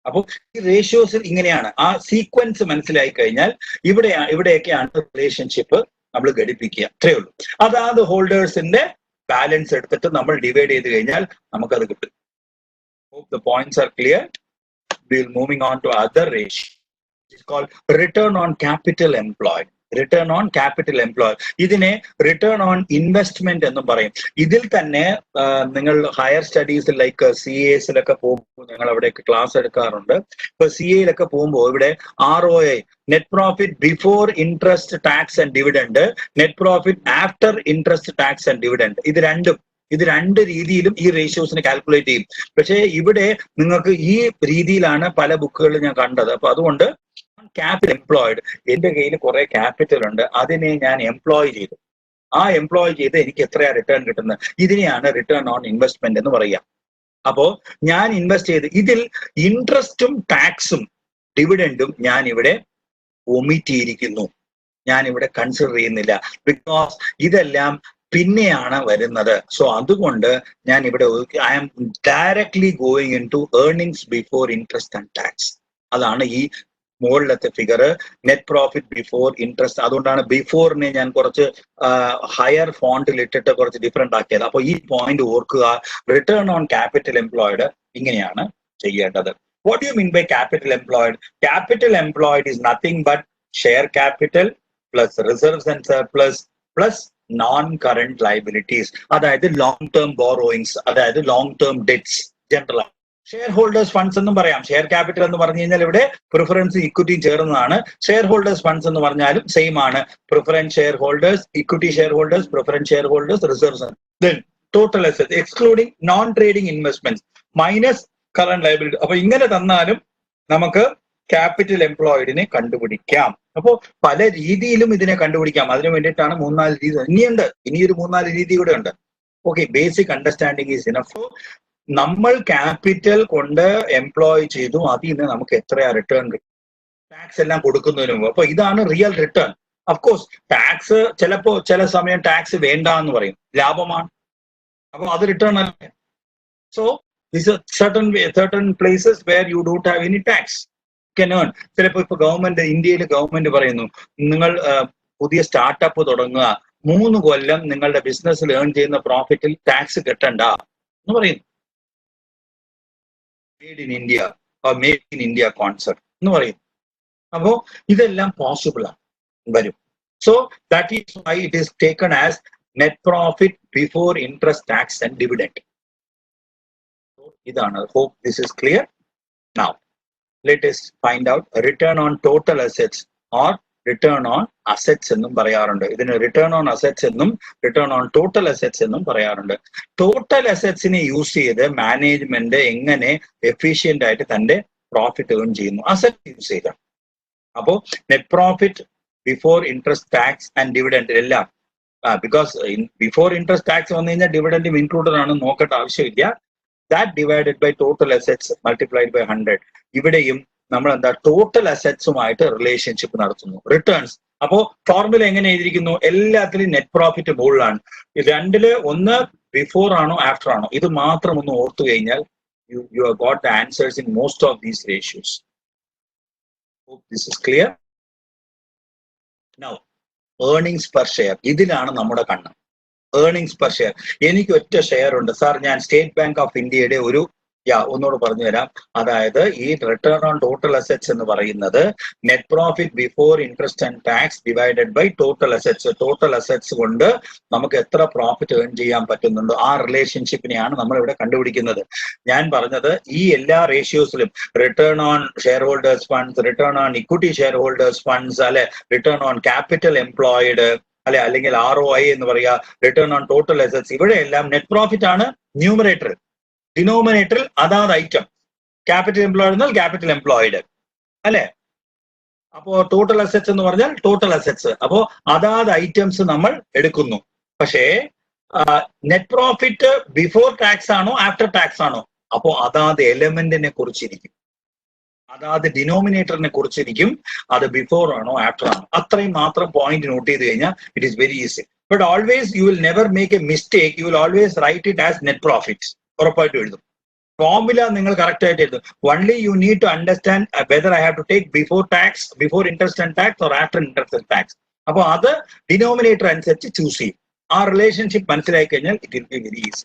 അപ്പോൾ ഈ റേഷ്യോസിൽ ഇങ്ങനെയാണ്. ആ സീക്വൻസ് മനസ്സിലായി കഴിഞ്ഞാൽ ഇവിടെയൊക്കെയാണ് റിലേഷൻഷിപ്പ് നമ്മൾ ഘടിപ്പിക്കുക. അത്രയേ ഉള്ളൂ. അതാത് ഹോൾഡേഴ്സിന്റെ ബാലൻസ് എടുത്തിട്ട് നമ്മൾ ഡിവൈഡ് ചെയ്ത് കഴിഞ്ഞാൽ നമുക്കത് കിട്ടും. Hope the points are clear. we'll moving on to other ratio. It's called return on capital employed. Return on capital employed. ഇതിനെ റിട്ടേൺ ഓൺ ഇൻവെസ്റ്റ്മെന്റ് എന്നും പറയും. ഇതിൽ തന്നെ നിങ്ങൾ ഹയർ സ്റ്റഡീസ് ലൈക്ക് CAസിലൊക്കെ പോകുമ്പോൾ ഞങ്ങൾ അവിടെയൊക്കെ ക്ലാസ് എടുക്കാറുണ്ട്. ഇപ്പൊ CAയിലൊക്കെ പോകുമ്പോൾ ഇവിടെ ROI, net profit before interest tax and dividend, net profit after interest tax and dividend, ഇത് രണ്ട് രീതിയിലും ഈ റേഷ്യോസിനെ കാൽക്കുലേറ്റ് ചെയ്യും. പക്ഷേ ഇവിടെ നിങ്ങൾക്ക് ഈ രീതിയിലാണ് പല ബുക്കുകളിൽ ഞാൻ കണ്ടത്. അപ്പൊ അതുകൊണ്ട് ക്യാപിറ്റൽ എംപ്ലോയിഡ്, എന്റെ കയ്യിൽ കുറെ ക്യാപിറ്റൽ ഉണ്ട്, അതിനെ ഞാൻ എംപ്ലോയ് ചെയ്തു. ആ എംപ്ലോയ് ചെയ്ത് എനിക്ക് എത്രയാ റിട്ടേൺ കിട്ടുന്നത്, ഇതിനെയാണ് റിട്ടേൺ ഓൺ ഇൻവെസ്റ്റ്മെന്റ് എന്ന് പറയുക. അപ്പോ ഞാൻ ഇൻവെസ്റ്റ് ചെയ്ത് ഇതിൽ ഇൻട്രസ്റ്റും ടാക്സും ഡിവിഡൻഡും ഞാൻ ഇവിടെ ഒമിറ്റ് ചെയ്തിരിക്കുന്നു, ഞാൻ ഇവിടെ കൺസിഡർ ചെയ്യുന്നില്ല. ബിക്കോസ് ഇതെല്ലാം പിന്നെയാണ് വരുന്നത്. സോ അതുകൊണ്ട് ഞാൻ ഇവിടെ I am directly going into earnings before interest and tax. അതാണ് ഈ മുകളിലത്തെ figure, net profit before interest. അതുകൊണ്ടാണ് ബിഫോറിനെ ഞാൻ കുറച്ച് ഹയർ ഫോണ്ടിൽ ഇട്ടിട്ട് കുറച്ച് ഡിഫറെന്റ് ആക്കിയത്. അപ്പൊ ഈ പോയിന്റ് ഓർക്കുക, റിട്ടേൺ ഓൺ ക്യാപിറ്റൽ എംപ്ലോയിഡ് ഇങ്ങനെയാണ് ചെയ്യേണ്ടത്. What you mean by capital employed? Capital employed is nothing but share capital plus reserves and surplus plus non current liabilities, അതായത് ലോങ് ടേം ബോറോയിങ്സ്, അതായത് long term debts. General shareholders funds എന്നും പറയാം. Share capital എന്ന് പറഞ്ഞു കഴിഞ്ഞാൽ ഇവിടെ preference ഇക്വിറ്റിയും ചേർന്നതാണ്. Share holders funds എന്ന് പറഞ്ഞാലും സെയിം ആണ്. Preference share holders, equity share holders, preference share holders, reserves. Then total assets excluding non trading investments minus current liability. അപ്പൊ ഇങ്ങനെ തന്നാലും നമുക്ക് ക്യാപിറ്റൽ എംപ്ലോയിഡിനെ കണ്ടുപിടിക്കാം. അപ്പോൾ പല രീതിയിലും ഇതിനെ കണ്ടുപിടിക്കാം. അതിനു വേണ്ടിയിട്ടാണ് 3-4 രീതി ഇനിയുണ്ട്. ഇനിയൊരു 3-4 രീതി കൂടെ ഉണ്ട്. Okay, basic understanding is enough. നമ്മൾ ക്യാപിറ്റൽ കൊണ്ട് എംപ്ലോയ് ചെയ്തു, അതിൽ നിന്ന് നമുക്ക് എത്രയാ റിട്ടേൺ കിട്ടും, ടാക്സ് എല്ലാം കൊടുക്കുന്നതിന് മുമ്പ്. അപ്പൊ ഇതാണ് റിയൽ റിട്ടേൺ. അഫ്കോഴ്സ് ടാക്സ് ചില സമയം ടാക്സ് വേണ്ട എന്ന് പറയും, ലാഭമാണ്, അപ്പൊ അത് റിട്ടേൺ അല്ലേ. So this certain places where you don't have any tax can earn. ചിലപ്പോൾ ഇപ്പൊ ഇന്ത്യയിൽ ഗവൺമെന്റ് പറയുന്നു, നിങ്ങൾ പുതിയ സ്റ്റാർട്ടപ്പ് തുടങ്ങുക, 3 കൊല്ലം നിങ്ങളുടെ ബിസിനസ്സിൽ ഏൺ ചെയ്യുന്ന പ്രോഫിറ്റിൽ ടാക്സ് കെട്ടണ്ട എന്ന് പറയുന്നു. Made in India made in India concept എന്ന് പറയും. അപ്പോ ഇതെല്ലാം പോസിബിൾ ആണ്, വരും. So that is why it is taken as net profit before interest tax and dividend. ഇതാണ്. Hope this is clear. Now let us find out return on total assets or return on assets എന്നും പറയാറുണ്ട്. ഇതിന് return on assets എന്നും return on total assets എന്നും പറയാറുണ്ട്. Total അസറ്റ്സിനെ use ചെയ്ത് management എങ്ങനെ എഫിഷ്യന്റ് ആയിട്ട് തന്റെ പ്രോഫിറ്റ് ഏൺ ചെയ്യുന്നു, അസറ്റ് യൂസ് ചെയ്ത. അപ്പോ net profit before interest tax and dividend എല്ലാം, ബിക്കോസ് ബിഫോർ ഇൻട്രസ്റ്റ് ടാക്സ് വന്നു കഴിഞ്ഞാൽ ഡിവിഡൻഡും ഇൻക്ലൂഡഡ് ആണ്, നോക്കേണ്ട ആവശ്യമില്ല. That divided by total assets multiplied by 100. ഇവിടെയും നമ്മൾ എന്താ ടോട്ടൽ അസറ്റ്സുമായിട്ട് റിലേഷൻഷിപ്പ് നടത്തുന്നു. റിട്ടേൺസ് അപ്പോ ഫോർമുല എങ്ങനെ എഴുതിയിരിക്കുന്നു? എല്ലാത്തിലും നെറ്റ് പ്രോഫിറ്റ് മുകളിലാണ്. രണ്ടില് ഒന്ന് ബിഫോർ ആണോ ആഫ്റ്റർ ആണോ, ഇത് മാത്രം ഒന്ന് ഓർത്തു കഴിഞ്ഞാൽ you have got the answers in most of these ratios. Hope this is clear. Now earnings per share, ഇതിലാണ് നമ്മുടെ കണ്ണ്. Earnings per share. എനിക്ക് ഒറ്റ ഷെയർ ഉണ്ട് സാർ, ഞാൻ സ്റ്റേറ്റ് ബാങ്ക് ഓഫ് ഇന്ത്യയുടെ ഒരു ഒന്നുകൂടെ പറഞ്ഞു തരാം. അതായത് ഈ റിട്ടേൺ ഓൺ ടോട്ടൽ അസറ്റ്സ് എന്ന് പറയുന്നത് net profit before interest and tax divided by total assets. Total assets കൊണ്ട് നമുക്ക് എത്ര പ്രോഫിറ്റ് ഏൺ ചെയ്യാൻ പറ്റുന്നുണ്ടോ ആ റിലേഷൻഷിപ്പിനെയാണ് നമ്മൾ ഇവിടെ കണ്ടുപിടിക്കുന്നത്. ഞാൻ പറഞ്ഞത് ഈ എല്ലാ റേഷ്യോസിലും return on shareholders funds, return on equity shareholders funds, അല്ലെ റിട്ടേൺ ഓൺ ക്യാപിറ്റൽ എംപ്ലോയിഡ്, അല്ലെങ്കിൽ ROI എന്ന് പറയുക, റിട്ടേൺ ഓൺ ടോട്ടൽ അസറ്റ്സ്, ഇവിടെ എല്ലാം നെറ്റ് പ്രോഫിറ്റ് ആണ് ന്യൂമറേറ്റർ. ഡിനോമിനേറ്ററിൽ അതാത് ഐറ്റം, ക്യാപിറ്റൽ എംപ്ലോയിഡ് എന്നാൽ ക്യാപിറ്റൽ എംപ്ലോയിഡ് അല്ലെ. അപ്പോ ടോട്ടൽ അസറ്റ്സ് എന്ന് പറഞ്ഞാൽ ടോട്ടൽ അസറ്റ്സ്. അപ്പോ അതാത് ഐറ്റംസ് നമ്മൾ എടുക്കുന്നു. പക്ഷേ നെറ്റ് പ്രോഫിറ്റ് ബിഫോർ ടാക്സ് ആണോ ആഫ്റ്റർ ടാക്സ് ആണോ, അപ്പോ അതാത് എലമെന്റിനെ കുറിച്ചിരിക്കും, അതാത് ഡിനോമിനേറ്ററിനെ കുറിച്ചിരിക്കും, അത് ബിഫോർ ആണോ ആഫ്റ്റർ ആണോ. അത്രയും മാത്രം പോയിന്റ് നോട്ട് ചെയ്ത് കഴിഞ്ഞാൽ it is very easy. But always you will never make a mistake, you will always write it as net profit. ഉറപ്പായിട്ട് എഴുതും. ഫോർമുല നിങ്ങൾ കറക്റ്റ് ആയിട്ട് എഴുതും. only you need to understand whether I have to take before tax, before interest and tax or after interest and tax. അപ്പോൾ അത് denominator അനുസരിച്ച് choose ചെയ്യും. ആ റിലേഷൻഷിപ്പ് മനസ്സിലാക്കി കഴിഞ്ഞാൽ it will be very easy.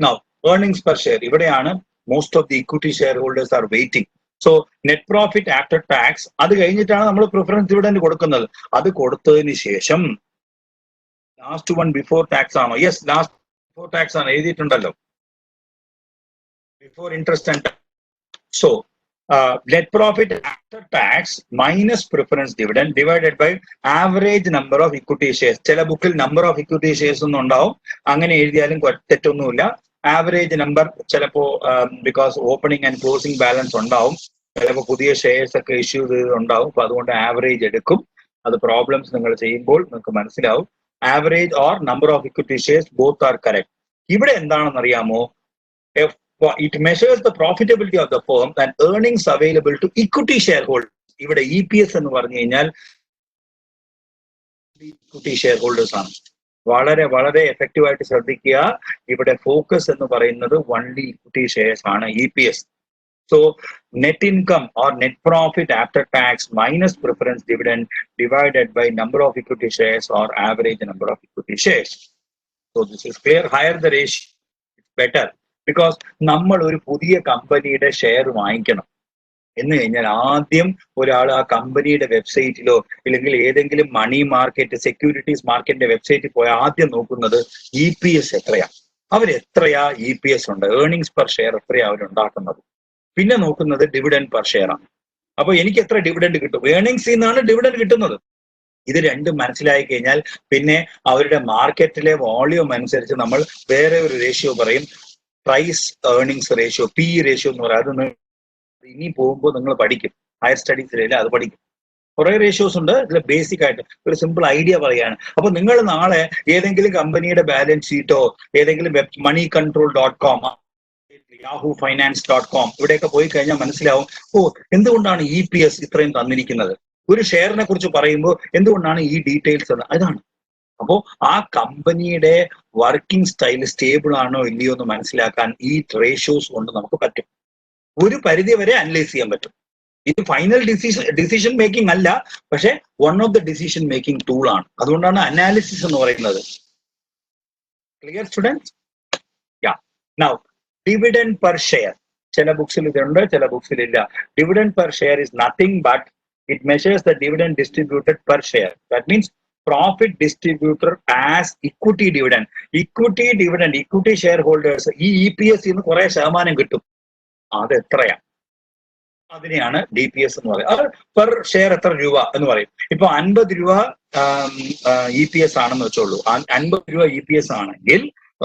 Now earnings per share, ഇവിടെയാണ് most of the equity shareholders are waiting. So net profit after tax അത് കഴിഞ്ഞിട്ടാണ് നമ്മൾ പ്രിഫറൻസ് ഡിവിഡൻഡ് കൊടുക്കുന്നത്. അത് കൊടുത്തതിന് ശേഷം ലാസ്റ്റ് വൺ ബിഫോർ ടാക്സ് ആണോ? യെസ്, ലാസ്റ്റ് ബിഫോർ ടാക്സ് ആണ്, എഴുതിയിട്ടുണ്ടല്ലോ, before interest and tax. So net profit after tax minus preference dividend divided by average number of equity shares. ചില ബുക്കിൽ നമ്പർ ഓഫ് ഇക്വിറ്റി ഷെയർസ് ഒന്നും ഉണ്ടാവും, അങ്ങനെ എഴുതിയാലും തെറ്റൊന്നുമില്ല. ആവറേജ് നമ്പർ ചിലപ്പോ because opening and closing balance ഉണ്ടാവും, ചിലപ്പോൾ പുതിയ ഷെയർസ് ഒക്കെ ഇഷ്യൂ ചെയ്തിട്ടുണ്ടാവും. അപ്പൊ അതുകൊണ്ട് ആവറേജ് എടുക്കും. അത് പ്രോബ്ലംസ് നിങ്ങൾ ചെയ്യുമ്പോൾ നിങ്ങൾക്ക് മനസ്സിലാവും. Average or number of equity shares both are correct. ഇവിടെ എന്താണെന്ന് അറിയാമോ? It measures the profitability of the firm and earnings available to equity shareholders. ഇവിടെ EPS എന്ന് പറഞ്ഞു കഴിഞ്ഞാൽ ഇക്വിറ്റി ഷെയർ ഹോൾഡേഴ്സ് ആണ്. വളരെ വളരെ എഫക്റ്റീവ് ആയിട്ട് ശ്രദ്ധിക്കുക. ഇവിടെ ഫോക്കസ് എന്ന് പറയുന്നത് വൺലി ഇക്വിറ്റി ഷെയർസ് ആണ്, EPS. So net income or net profit after tax minus preference dividend divided by number of equity shares or average number of equity shares. So this is clear. Higher the ratio, it's better. Because നമ്മൾ ഒരു പുതിയ കമ്പനിയുടെ share വാങ്ങിക്കണം എന്ന് കഴിഞ്ഞാൽ ആദ്യം ഒരാൾ ആ കമ്പനിയുടെ വെബ്സൈറ്റിലോ അല്ലെങ്കിൽ ഏതെങ്കിലും മണി മാർക്കറ്റ്, സെക്യൂരിറ്റീസ് മാർക്കറ്റിന്റെ വെബ്സൈറ്റിൽ പോയാൽ ആദ്യം നോക്കുന്നത് EPS എത്രയാ, അവരെത്രയാ EPS ഉണ്ട്, ഏർണിങ്സ് പെർ ഷെയർ എത്രയാ അവരുണ്ടാക്കുന്നത്. പിന്നെ നോക്കുന്നത് ഡിവിഡൻഡ് പെർ ഷെയർ ആണ്. അപ്പൊ എനിക്ക് എത്ര ഡിവിഡൻഡ് കിട്ടും, ഏർണിങ്സിൽ നിന്നാണ് ഡിവിഡൻഡ് കിട്ടുന്നത്. ഇത് രണ്ടും മനസ്സിലായി കഴിഞ്ഞാൽ പിന്നെ അവരുടെ മാർക്കറ്റിലെ വോളിയം അനുസരിച്ച് നമ്മൾ വേറെ ഒരു റേഷ്യോ പറയും, price earnings ratio, PE ratio എന്ന് പറയാം. അതൊന്ന് ഇനി പോകുമ്പോൾ നിങ്ങൾ പഠിക്കും, ഹയർ സ്റ്റഡീസിൽ അത് പഠിക്കും. കുറെ റേഷ്യോസ് ഉണ്ട്. ഇതിൽ ബേസിക് ആയിട്ട് ഒരു സിമ്പിൾ ഐഡിയ പറയാണ്. അപ്പൊ നിങ്ങൾ നാളെ ഏതെങ്കിലും കമ്പനിയുടെ ബാലൻസ് ഷീറ്റോ ഏതെങ്കിലും moneycontrol.com, yahoofinance.com ഇവിടെയൊക്കെ പോയി കഴിഞ്ഞാൽ മനസ്സിലാവും, ഓ എന്തുകൊണ്ടാണ് EPS ഇത്രയും തന്നിരിക്കുന്നത്, ഒരു ഷെയറിനെ കുറിച്ച് പറയുമ്പോൾ എന്തുകൊണ്ടാണ് ഈ ഡീറ്റെയിൽസ് എന്ന്. അതാണ്. അപ്പോ ആ കമ്പനിയുടെ വർക്കിംഗ് സ്റ്റൈൽ സ്റ്റേബിൾ ആണോ ഇല്ലയോ എന്ന് മനസ്സിലാക്കാൻ ഈ റേഷ്യോസ് കൊണ്ട് നമുക്ക് പറ്റും. ഒരു പരിധി വരെ അനലൈസ് ചെയ്യാൻ പറ്റും. ഇത് ഫൈനൽ ഡിസിഷൻ മേക്കിംഗ് അല്ല, പക്ഷെ one of the decision making tool ആണ്. അതുകൊണ്ടാണ് അനാലിസിസ് എന്ന് പറയുന്നത്. Clear students? Yeah. Now dividend per share, ചില ബുക്സിൽ ഇതുണ്ട്, ചില ബുക്സിൽ ഇല്ല. Dividend per share is nothing but it measures the dividend distributed per share. That means profit distributor as equity dividend. Equity dividend, equity shareholders ഈ EPS ന്ന് കുറെ ശതമാനം കിട്ടും. അത് എത്രയാ, അതിനെയാണ് DPS എന്ന് പറയുന്നത്. അത് പെർ ഷെയർ എത്ര രൂപ എന്ന് പറയും. ഇപ്പൊ 50 രൂപ EPS ആണെന്ന് വെച്ചോളൂ. 50 രൂപ EPS ആണെങ്കിൽ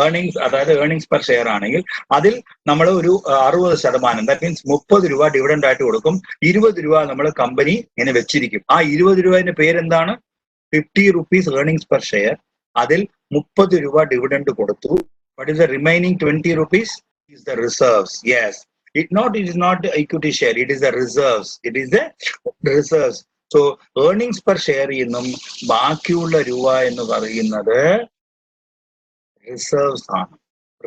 ഏർണിങ്സ്, അതായത് ഏർണിങ്സ് പെർ ഷെയർ ആണെങ്കിൽ അതിൽ നമ്മൾ ഒരു 60%, ദാറ്റ് മീൻസ് 30 രൂപ ഡിവിഡൻഡ് ആയിട്ട് കൊടുക്കും. 20 രൂപ നമ്മൾ കമ്പനി ഇങ്ങനെ വെച്ചിരിക്കും. ആ 20 രൂപയുടെ പേരെന്താണ്? 50 rupees earnings per share. അതിൽ 30 രൂപ ഡിവിഡൻഡ് കൊടുത്തു. What is the remaining 20 rupees? Is the reserves. Yes. It is not equity share. It is the reserves. It is the reserves. So earnings per share എന്നും ബാക്കിയുള്ള രൂപ എന്ന് പറയുന്നത് reserves ആണ്,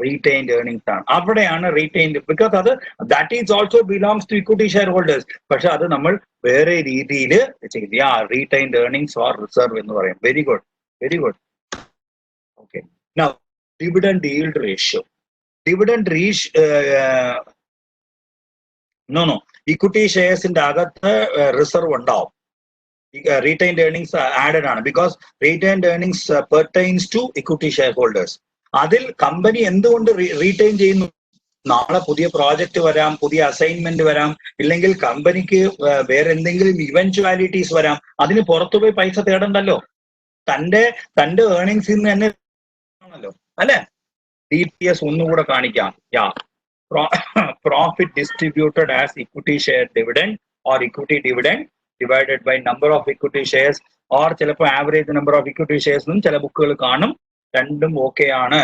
retained earnings ആണ്. അവിടെയാണ് റീറ്റെയിൻഡ്, ബിക്കോസ് അത് that is also belongs to equity shareholders. പക്ഷെ അത് നമ്മൾ വേറെ രീതിയിൽ ചെയ്ത് റീറ്റെയിൻഡ് ഏർണിംഗ്സ് ഓർ റിസർവ് എന്ന് പറയും. Very good, very good. Okay. Now dividend yield ratio. Dividend നോ ഇക്വിറ്റി ഷെയർസിന്റെ അകത്ത് റിസർവ് ഉണ്ടാവും. റീറ്റെയിൻഡ് ഏർണിംഗ്സ് ആഡഡ് ആണ്, because retained earnings pertains to equity shareholders. അതിൽ കമ്പനി എന്തുകൊണ്ട് റീറ്റെയിൻ ചെയ്യുന്നു? നാളെ പുതിയ പ്രോജക്റ്റ് വരാം, പുതിയ അസൈൻമെന്റ് വരാം, ഇല്ലെങ്കിൽ കമ്പനിക്ക് വേറെ എന്തെങ്കിലും ഇവൻച്വാലിറ്റീസ് വരാം. അതിന് പുറത്തുപോയി പൈസ തേടണ്ടല്ലോ, തന്റെ ഏർണിങ്സിൽ നിന്ന് തന്നെ ആണല്ലോ, അല്ലെ? DPS ഒന്നുകൂടെ കാണിക്കാം. Profit distributed as equity share dividend or equity dividend divided by number of equity shares or ചിലപ്പോൾ average number of equity shares എന്നും ചില ബുക്കുകൾ കാണും. രണ്ടും ഓക്കെ ആണ്.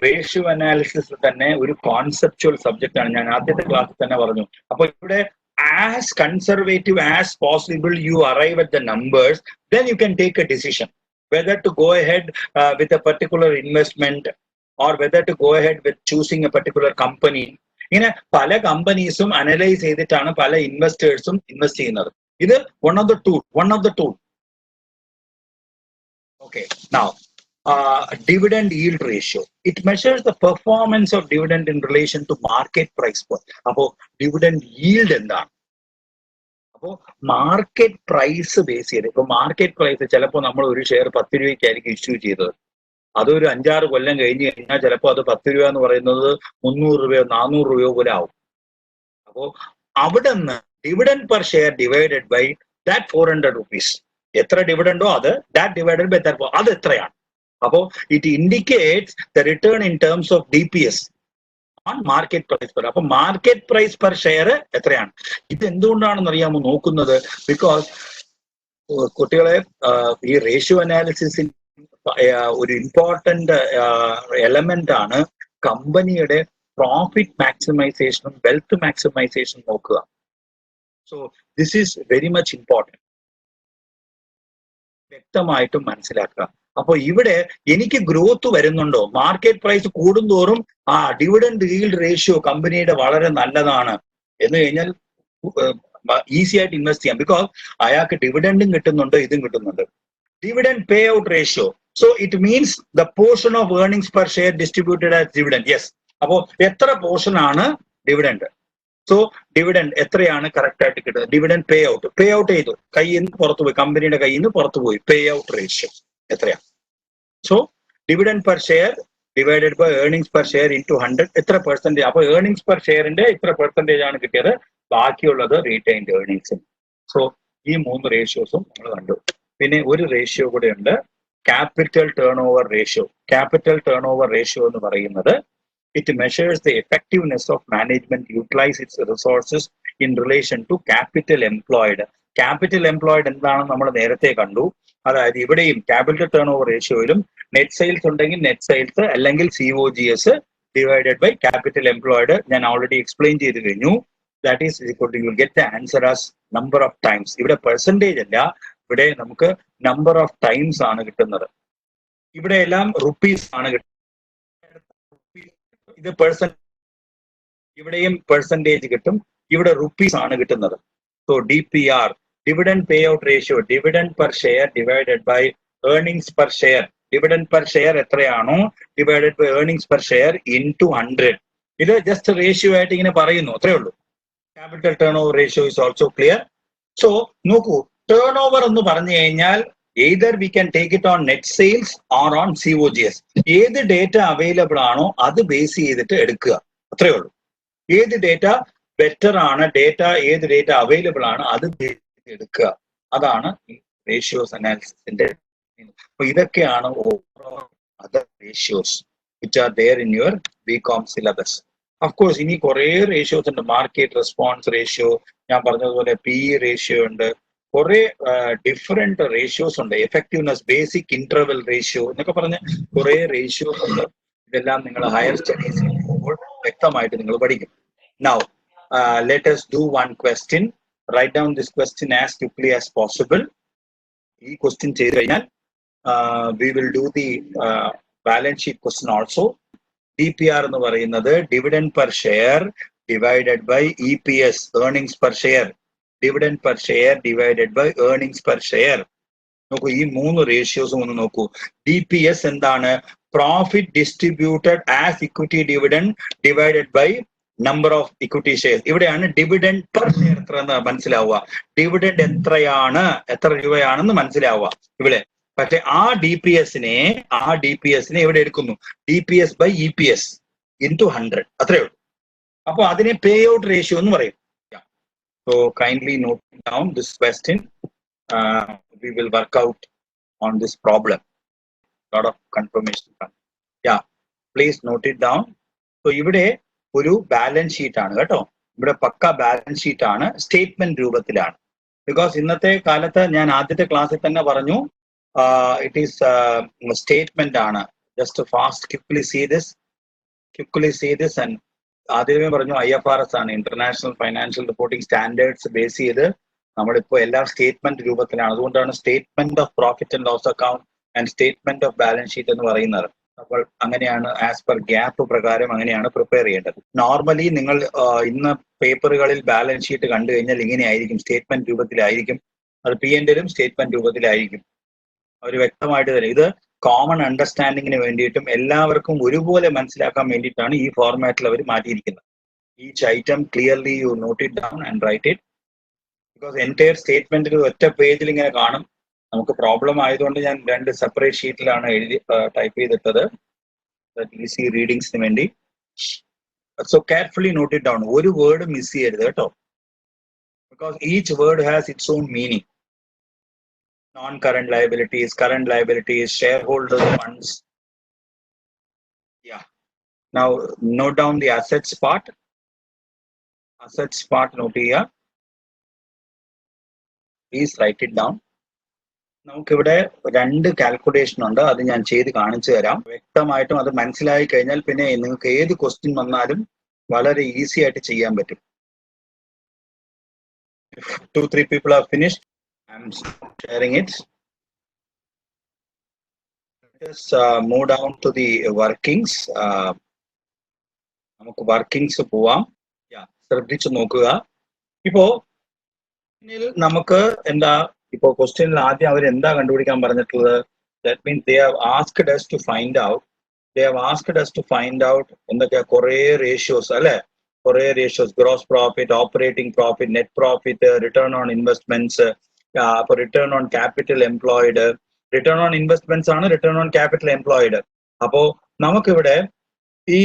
റേഷ്യോ അനാലിസിസ് തന്നെ ഒരു കോൺസെപ്ച്വൽ സബ്ജക്റ്റ് ആണ്. ഞാൻ ആദ്യത്തെ ക്ലാസ്സിൽ തന്നെ പറഞ്ഞു. അപ്പൊ ഇവിടെ as conservative as possible you arrive at the numbers, then you can take a decision whether to go ahead with a particular investment or whether to go ahead with choosing a particular company. ഇങ്ങനെ പല കമ്പനീസും analyse ചെയ്തിട്ടാണ് പല ഇൻവെസ്റ്റേഴ്സും invest ചെയ്യുന്നത്. ഇത് one of the tool. Okay, now dividend yield ratio. It measures the performance of dividend in relation to market price. അപ്പോൾ dividend yield എന്താണ്? അപ്പോൾ market price base ചെയ്ത്, ഇപ്പൊ മാർക്കറ്റ് പ്രൈസ് ചിലപ്പോൾ നമ്മൾ ഒരു ഷെയർ 10 രൂപയ്ക്കായിരിക്കും ഇഷ്യൂ ചെയ്തത്. അതൊരു 5-6 കൊല്ലം കഴിഞ്ഞ് കഴിഞ്ഞാൽ ചിലപ്പോൾ അത് 10 രൂപ എന്ന് പറയുന്നത് 300 രൂപയോ 400 രൂപയോ പോലെ ആവും. അപ്പോൾ അവിടെ നിന്ന് dividend per share divided by that 400 rupees, എത്ര ഡിവിഡൻഡോ അത് ദാറ്റ് ഡിവൈഡഡ് ബൈ ദാറ്റ്, അത് എത്രയാണ്? അപ്പോൾ it indicates the return in terms of DPS on market price per. അപ്പൊ മാർക്കറ്റ് പ്രൈസ് പെർ ഷെയർ എത്രയാണ്? ഇത് എന്തുകൊണ്ടാണെന്ന് അറിയാമോ നോക്കുന്നത്? ബിക്കോസ് കുട്ടികളെ ഈ റേഷ്യോ അനാലിസിസിൽ ഒരു ഇമ്പോർട്ടന്റ് എലമെന്റ് ആണ് കമ്പനിയുടെ പ്രോഫിറ്റ് മാക്സിമൈസേഷനും വെൽത്ത് മാക്സിമൈസേഷനും നോക്കുക. So this is very much important, വ്യക്തമായിട്ടും മനസ്സിലാക്കുക. അപ്പൊ ഇവിടെ എനിക്ക് ഗ്രോത്ത് വരുന്നുണ്ടോ? മാർക്കറ്റ് പ്രൈസ് കൂടുന്തോറും ഡിവിഡൻഡ് yield റേഷ്യോ കമ്പനിയുടെ വളരെ നല്ലതാണ് എന്ന് കഴിഞ്ഞാൽ ഈസി ആയിട്ട് ഇൻവെസ്റ്റ് ചെയ്യാം. ബിക്കോസ് അയാൾക്ക് ഡിവിഡൻഡും കിട്ടുന്നുണ്ട്, ഇതും കിട്ടുന്നുണ്ട്. Dividend payout ratio, so it means the portion of earnings per share distributed as dividend. Yes, അപ്പോ എത്ര പോർഷൻ ആണ് ഡിവിഡൻഡ്? സോ ഡിവിഡൻഡ് എത്രയാണ് കറക്റ്റ് ആയിട്ട് കിട്ടുന്നത്? ഡിവിഡൻഡ് പേ ഔട്ട് ചെയ്തു, കയ്യിൽ നിന്ന് പുറത്തു പോയി, കമ്പനിയുടെ കയ്യിൽ നിന്ന് പുറത്തു പോയി, പേ ഔട്ട് റേഷ്യോ എത്രയാണ്? So dividend per share divided by earnings per share into 100, എത്ര പെർസെന്റേജ്? അപ്പൊ ഏർണിംഗ്സ് പെർ ഷെയറിന്റെ ഇത്ര പെർസെന്റേജ് ആണ് കിട്ടിയത്, ബാക്കിയുള്ളത് റീറ്റൈൻഡ് ഏർണിംഗ്സ്. സോ ഈ 3 റേഷ്യോസും നമ്മൾ കണ്ടു. പിന്നെ ഒരു റേഷ്യോ കൂടെ ഉണ്ട്, capital turnover ratio. Capital turnover ratio എന്ന് പറയുന്നത് it measures the effectiveness of management utilise its resources in relation to capital employed. Capital employed എന്താണെന്ന് നമ്മൾ നേരത്തെ കണ്ടു. അതായത് ഇവിടെയും ക്യാപിറ്റൽ ടേൺ ഓവർ റേഷ്യോയിലും നെറ്റ് സെയിൽസ് ഉണ്ടെങ്കിൽ നെറ്റ് സെയിൽസ്, അല്ലെങ്കിൽ COGS divided by capital employed ഞാൻ ഓൾറെഡി എക്സ്പ്ലെയിൻ ചെയ്ത് കഴിഞ്ഞു. That is equal to, you will get the answer as number of times. ഇവിടെ പെർസെന്റേജ് അല്ല, ഇവിടെ നമുക്ക് നമ്പർ ഓഫ് ടൈംസ് ആണ് കിട്ടുന്നത്. ഇവിടെ എല്ലാം റുപ്പീസ് ആണ് കിട്ടുന്നത്. ഇത് പെർസെന്റ്, ഇവിടെയും പെർസെന്റേജ് കിട്ടും, ഇവിടെ റുപ്പീസ് ആണ് കിട്ടുന്നത്. So DPR, dividend payout ratio, dividend per share divided by earnings per share. Dividend per share എത്രയാണോ divided by earnings per share into 100. ഇത് ജസ്റ്റ് റേഷ്യോ ആയിട്ട് ഇങ്ങനെ പറയുന്നു, അത്രേ ഉള്ളൂ. Capital turnover ratio is also clear. So നോക്കൂ, turnover എന്ന് പറഞ്ഞു കഴിഞ്ഞാൽ either we can take it on net sales or on COGS. ഏത് ഡേറ്റ അവൈലബിൾ ആണോ അത് ബേസ് ചെയ്തിട്ട് എടുക്കുക, അത്രേ ഉള്ളൂ. ഏത് ഡേറ്റ ബെറ്റർ ആണ്, ഏത് ഡേറ്റ അവൈലബിൾ ആണ് അത് എടുക്കുക, അതാണ് ഈ റേഷ്യോസ് അനാലിസിസിന്റെ. അപ്പൊ ഇതൊക്കെയാണ് overall other ratios which are there in your BCom syllabus. Of course ഇനി കുറെ റേഷ്യോസ് ഉണ്ട്. മാർക്കറ്റ് റെസ്പോൺസ് റേഷ്യോ, ഞാൻ പറഞ്ഞതുപോലെ PE റേഷ്യോ ഉണ്ട്, കുറെ ഡിഫറെന്റ് റേഷ്യോസ് ഉണ്ട്. എഫക്റ്റീവ്നെസ്, ബേസിക് ഇന്റർവെൽ റേഷ്യോ എന്നൊക്കെ പറഞ്ഞ് കുറെ റേഷ്യോസ് ഉണ്ട്. ഇതെല്ലാം നിങ്ങൾ ഹയർ സ്റ്റഡീസിൽ പോകുമ്പോൾ വ്യക്തമായിട്ട് നിങ്ങൾ പഠിക്കും. Now, let us do one question. Write down this question as quickly as possible. ഈ ക്വസ്റ്റ്യൻ ചെയ്ത് കഴിഞ്ഞാൽ we will do the balance sheet question also. DPR എന്ന് പറയുന്നത് dividend per share divided by EPS, earnings per share. Dividend per share divided by earnings per share. നോക്കൂ, ഈ 3 റേഷ്യോസും ഒന്ന് നോക്കൂ. DPS എന്താണ്? Profit distributed as equity dividend divided by number of equity share. ഇവിടെയാണ് dividend per share എത്ര എന്ന് മനസ്സിലാവുക, ഡിവിഡൻഡ് എത്ര രൂപയാണെന്ന് മനസ്സിലാവുക ഇവിടെ. പക്ഷെ ആ DPS-നെ ഇവിടെ എടുക്കുന്നു, DPS ബൈ EPS ഇൻറ്റു 100, അത്രേ ഉള്ളൂ. അപ്പൊ അതിനെ പേ ഔട്ട് റേഷ്യോ എന്ന് പറയും. So kindly note down this question. We will work out on this problem. Lot of confirmation. Yeah, please note it down. So ഇവിടെ ഒരു ബാലൻസ് ഷീറ്റ് ആണ് കേട്ടോ. ഇവിടെ പക്ക ബാലൻസ് ഷീറ്റ് ആണ്, സ്റ്റേറ്റ്മെന്റ് രൂപത്തിലാണ്. ബിക്കോസ് ഇന്നത്തെ കാലത്ത് ഞാൻ ആദ്യത്തെ ക്ലാസ്സിൽ തന്നെ പറഞ്ഞു, ഇറ്റ് ഈസ് സ്റ്റേറ്റ്മെന്റ് ആണ്. Just fast quickly see this and ആദ്യമേ പറഞ്ഞു IFRS ആണ്, international financial reporting standards base ചെയ്ത് നമ്മളിപ്പോൾ എല്ലാം സ്റ്റേറ്റ്മെന്റ് രൂപത്തിലാണ്. അതുകൊണ്ടാണ് statement of profit and loss account and statement of balance sheet എന്ന് പറയുന്നത്. അപ്പോൾ അങ്ങനെയാണ് ആസ് പെർ ഗ്യാപ്പ് പ്രകാരം അങ്ങനെയാണ് പ്രിപ്പയർ ചെയ്യേണ്ടത്. നോർമലി നിങ്ങൾ ഇന്ന് പേപ്പറുകളിൽ ബാലൻസ് ഷീറ്റ് കണ്ടു കഴിഞ്ഞാൽ ഇങ്ങനെയായിരിക്കും, സ്റ്റേറ്റ്മെന്റ് രൂപത്തിലായിരിക്കും. അത് P&L സ്റ്റേറ്റ്മെന്റ് രൂപത്തിലായിരിക്കും. അവർ വ്യക്തമായിട്ട് തരും. ഇത് കോമൺ അണ്ടർസ്റ്റാൻഡിങ്ങിന് വേണ്ടിയിട്ടും എല്ലാവർക്കും ഒരുപോലെ മനസ്സിലാക്കാൻ വേണ്ടിയിട്ടാണ് ഈ ഫോർമാറ്റിൽ അവർ മാറ്റിയിരിക്കുന്നത്. Each item clearly you note it down and write it. Because entire സ്റ്റേറ്റ്മെന്റിൽ ഒറ്റ പേജിൽ ഇങ്ങനെ കാണും. നമുക്ക് പ്രോബ്ലം ആയതുകൊണ്ട് ഞാൻ 2 സെപ്പറേറ്റ് ഷീറ്റിലാണ് ടൈപ്പ് ചെയ്തിട്ടത് ഈസി റീഡിങ്സിന് വേണ്ടി. So carefully note it down. ഒരു വേർഡ് മിസ് ചെയ്യരുത് കേട്ടോ. Because each word has its own meaning. Non-current liabilities, current liabilities, shareholder funds. Yeah. Now note down the assets part. Assets part note here. Please write it down. നമുക്കിവിടെ 2 calculation ഉണ്ട്. അത് ഞാൻ ചെയ്ത് കാണിച്ചു തരാം. വ്യക്തമായിട്ടും അത് മനസ്സിലായി കഴിഞ്ഞാൽ പിന്നെ നിങ്ങൾക്ക് ഏത് ക്വസ്റ്റ്യൻ വന്നാലും വളരെ ഈസി ആയിട്ട് ചെയ്യാൻ പറ്റും. If 2-3 people are finished, I'm sharing it. Let us move down to the workings. നമുക്ക് വർക്കിങ്സ് പോവാം. ശ്രദ്ധിച്ചു നോക്കുക. ഇപ്പോ നമുക്ക് എന്താ ഇപ്പോ ക്വസ്റ്റ്യനിൽ ആദ്യം അവർ എന്താ കണ്ടുപിടിക്കാൻ പറഞ്ഞിട്ടുള്ളത്? That means they have asked us to find out എന്തൊക്കെയാ കുറേ റേഷ്യോസ് അല്ലെ? കുറേ ratios, gross profit, operating profit, net profit, return on investments, അപ്പൊ return on capital employed, return on investments ആണ് റിട്ടേൺ ഓൺ ക്യാപിറ്റൽ എംപ്ലോയിഡ്. അപ്പോ നമുക്കിവിടെ ഈ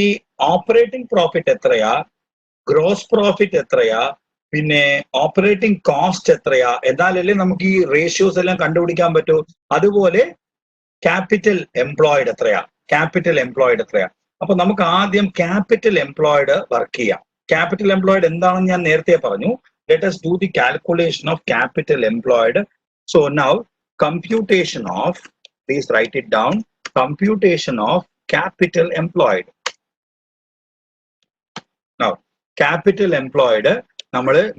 operating profit എത്രയാ, ഗ്രോസ് പ്രോഫിറ്റ് എത്രയാ, പിന്നെ ഓപ്പറേറ്റിംഗ് കോസ്റ്റ് എത്രയാ, എന്നാലല്ലേ നമുക്ക് ഈ റേഷ്യോസ് എല്ലാം കണ്ടുപിടിക്കാൻ പറ്റൂ. അതുപോലെ ക്യാപിറ്റൽ എംപ്ലോയിഡ് എത്രയാ. അപ്പൊ നമുക്ക് ആദ്യം ക്യാപിറ്റൽ എംപ്ലോയിഡ് വർക്ക് ചെയ്യാം. ക്യാപിറ്റൽ എംപ്ലോയിഡ് എന്താണെന്ന് ഞാൻ നേരത്തെ പറഞ്ഞു. Let us do the calculation of capital employed. So now computation of, please write it down, computation of capital employed. Now capital employed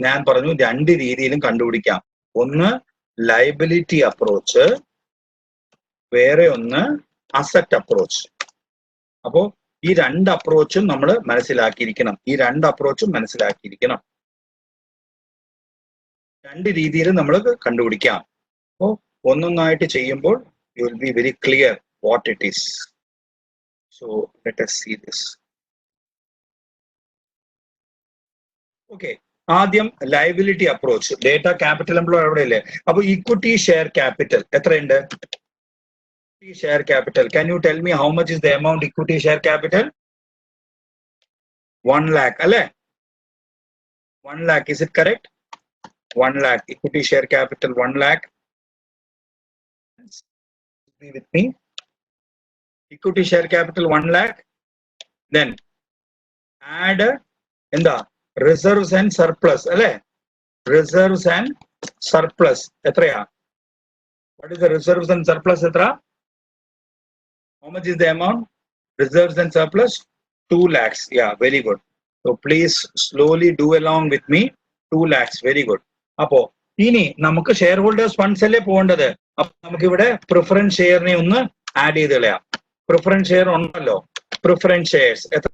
ഞാൻ പറഞ്ഞു 2 രീതിയിലും കണ്ടുപിടിക്കാം. ഒന്ന് ലയബിലിറ്റി അപ്രോച്ച്, വേറെ ഒന്ന് അസറ്റ് അപ്രോച്ച്. അപ്പോ ഈ 2 അപ്രോച്ചും നമ്മൾ മനസ്സിലാക്കിയിരിക്കണം. 2 രീതിയിൽ നമ്മൾ കണ്ടുപിടിക്കാം. അപ്പോൾ ഒന്നൊന്നായിട്ട് ചെയ്യുമ്പോൾ you will be very clear what it is. So let us see this. Okay, ആദ്യം liability approach. Data capital employ അവിടെ ഇല്ലേ? അപ്പൊ ഇക്വിറ്റി ഷെയർ ക്യാപിറ്റൽ എത്രയുണ്ട്? Share capital. Can you tell me how much is the amount equity share capital? 1 lakh. Alle? 1 lakh. Is it correct? 1 lakh. Equity share capital 1 lakh. Be with me. Equity share capital 1 lakh. Then add in the reserves and surplus. Alle? Reserves and surplus. Etraya? What is the reserves and surplus? Etra? How much is the amount? Reserves and surplus 2 lakhs. Yeah, very good. So please slowly do along with me. 2 lakhs. Very good. അപ്പോ ഇനി നമുക്ക് share holders funds അല്ലേ പോകേണ്ടത്. അപ്പൊ നമുക്ക് ഇവിടെ preference ഷെയറിനെ ഒന്ന് add ചെയ്ത് കളയാം. പ്രിഫറൻസ് ഷെയർ ഉണ്ടല്ലോ. പ്രിഫറൻസ് ഷെയർസ് എത്ര?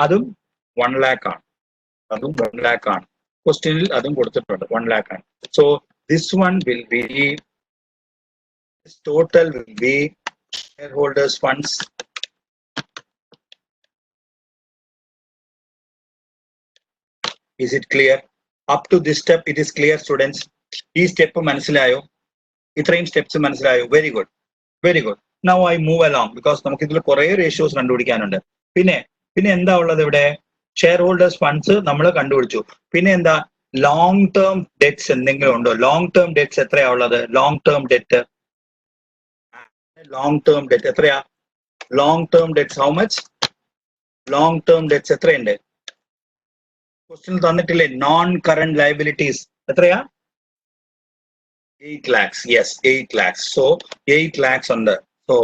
അതും 1 lakh ആണ്. ക്വസ്റ്റ്യനിൽ അതും കൊടുത്തിട്ടുണ്ട്. 1 lakh ആണ്. So this one will be, this total will be shareholders funds is it clear? Up to this step it is clear, students. Ee step മനസ്സിലായോ? ഇത്രയും സ്റ്റെപ്സ് മനസ്സിലായോ? Very good. Now I move along because നമുക്ക് ഇതിൽ കുറേ ratios കണ്ടുപിടിക്കാനുണ്ട്. പിന്നെ എന്താ ഉള്ളത് ഇവിടെ? ഷെയർ ഹോൾഡേഴ്സ് ഫണ്ട്സ് നമ്മൾ കണ്ടുപിടിച്ചു. പിന്നെ എന്താ? ലോങ് ടേം ഡെറ്റ്സ് എന്തെങ്കിലും ഉണ്ടോ? ലോങ് ടേം ഡെറ്റ്സ് എത്രയാ ഉള്ളത്? ലോങ് ടേം ഡെറ്റ് എത്രയാ? Long term debts how much? Long term debts എത്രയുണ്ട്? ക്വസ്റ്റ്യൻ തന്നിട്ടില്ലേ? നോൺ കറന്റ് ലയബിലിറ്റീസ് എത്രയാ? 8 lakhs. Yes, 8 lakhs. So 8 lakhs ഉണ്ട്. So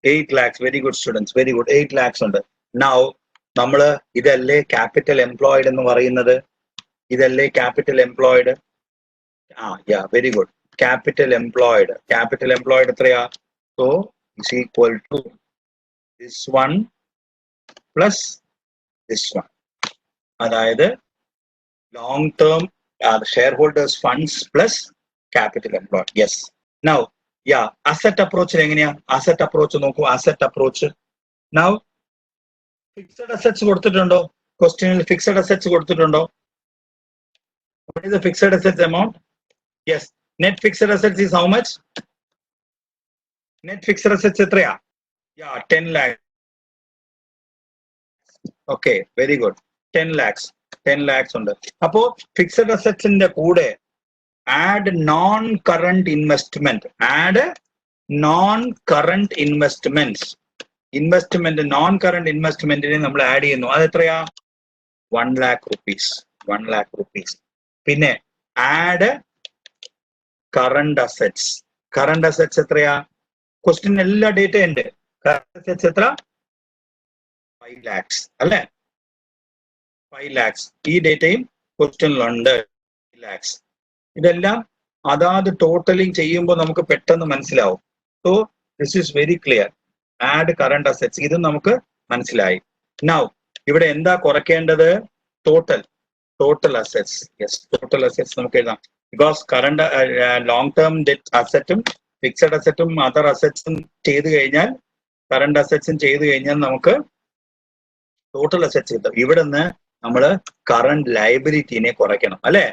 8 lakhs. Very good, students. Very good. 8 lakhs ഉണ്ട്. Now നമ്മള് ഇതല്ലേ capital employed എന്ന് പറയുന്നത്? ഇതല്ലേ capital employed? Yeah, very good. Capital employed എത്രയാ? So is equal to this one plus this one. അതായത് long term shareholders funds plus capital employed. Yes. Now asset അപ്രോച്ചിൽ എങ്ങനെയാ? അസറ്റ് അപ്രോച്ച് നോക്കൂ. Asset approach now fixed assets കൊടുത്തിട്ടുണ്ടോ? ക്വസ്റ്റ്യനിൽ fixed assets കൊടുത്തിട്ടുണ്ടോ? What is the fixed assets amount? Yes. Net fixed assets is how much? Net fixed assets എത്രയാ? 10 lakhs. Okay, very good. 10 lakhs. 10 lakhs ഉണ്ട്. അപ്പോ fixed അസറ്റ്സിന്റെ കൂടെ add non current investment. Add non current investments. Investment non current ഇൻവെസ്റ്റ്മെന്റിനെ നമ്മൾ add ചെയ്യുന്നു. അത് എത്രയാ? 1 lakh rupees. 1 lakh rupees. പിന്നെ add current assets. Current assets എത്രയാ? ക്വസ്റ്റ്യൻ എല്ലാ ഡേറ്റ ഉണ്ട്. കറന്റ് അസറ്റ്സ് എത്ര? 5 lakhs അല്ലെ? 5 lakhs. ഈ ഡേറ്റയും ക്വസ്റ്റ്യനിലുണ്ട്. 5 lakhs. ഇതെല്ലാം അതാത് ടോട്ടലിംഗ് ചെയ്യുമ്പോൾ നമുക്ക് പെട്ടെന്ന് മനസ്സിലാവും. So this is very clear. Add current assets. ഇത് നമുക്ക് മനസ്സിലായി. നൗ ഇവിടെ എന്താ കുറയ്ക്കേണ്ടത്? Total assets. Yes, total assets നമുക്ക് എഴുതാം. Because current long term debt അസറ്റും ഫിക്സഡ് അസറ്റും അതർ അസറ്റ്സും ചെയ്ത് കഴിഞ്ഞാൽ, കറണ്ട് അസറ്റ്സും ചെയ്ത് കഴിഞ്ഞാൽ നമുക്ക് ടോട്ടൽ അസറ്റ്സ് കിട്ടും. ഇവിടെ നിന്ന് നമ്മൾ കറണ്ട് ലയബിലിറ്റിനെ കുറയ്ക്കണം അല്ലെ?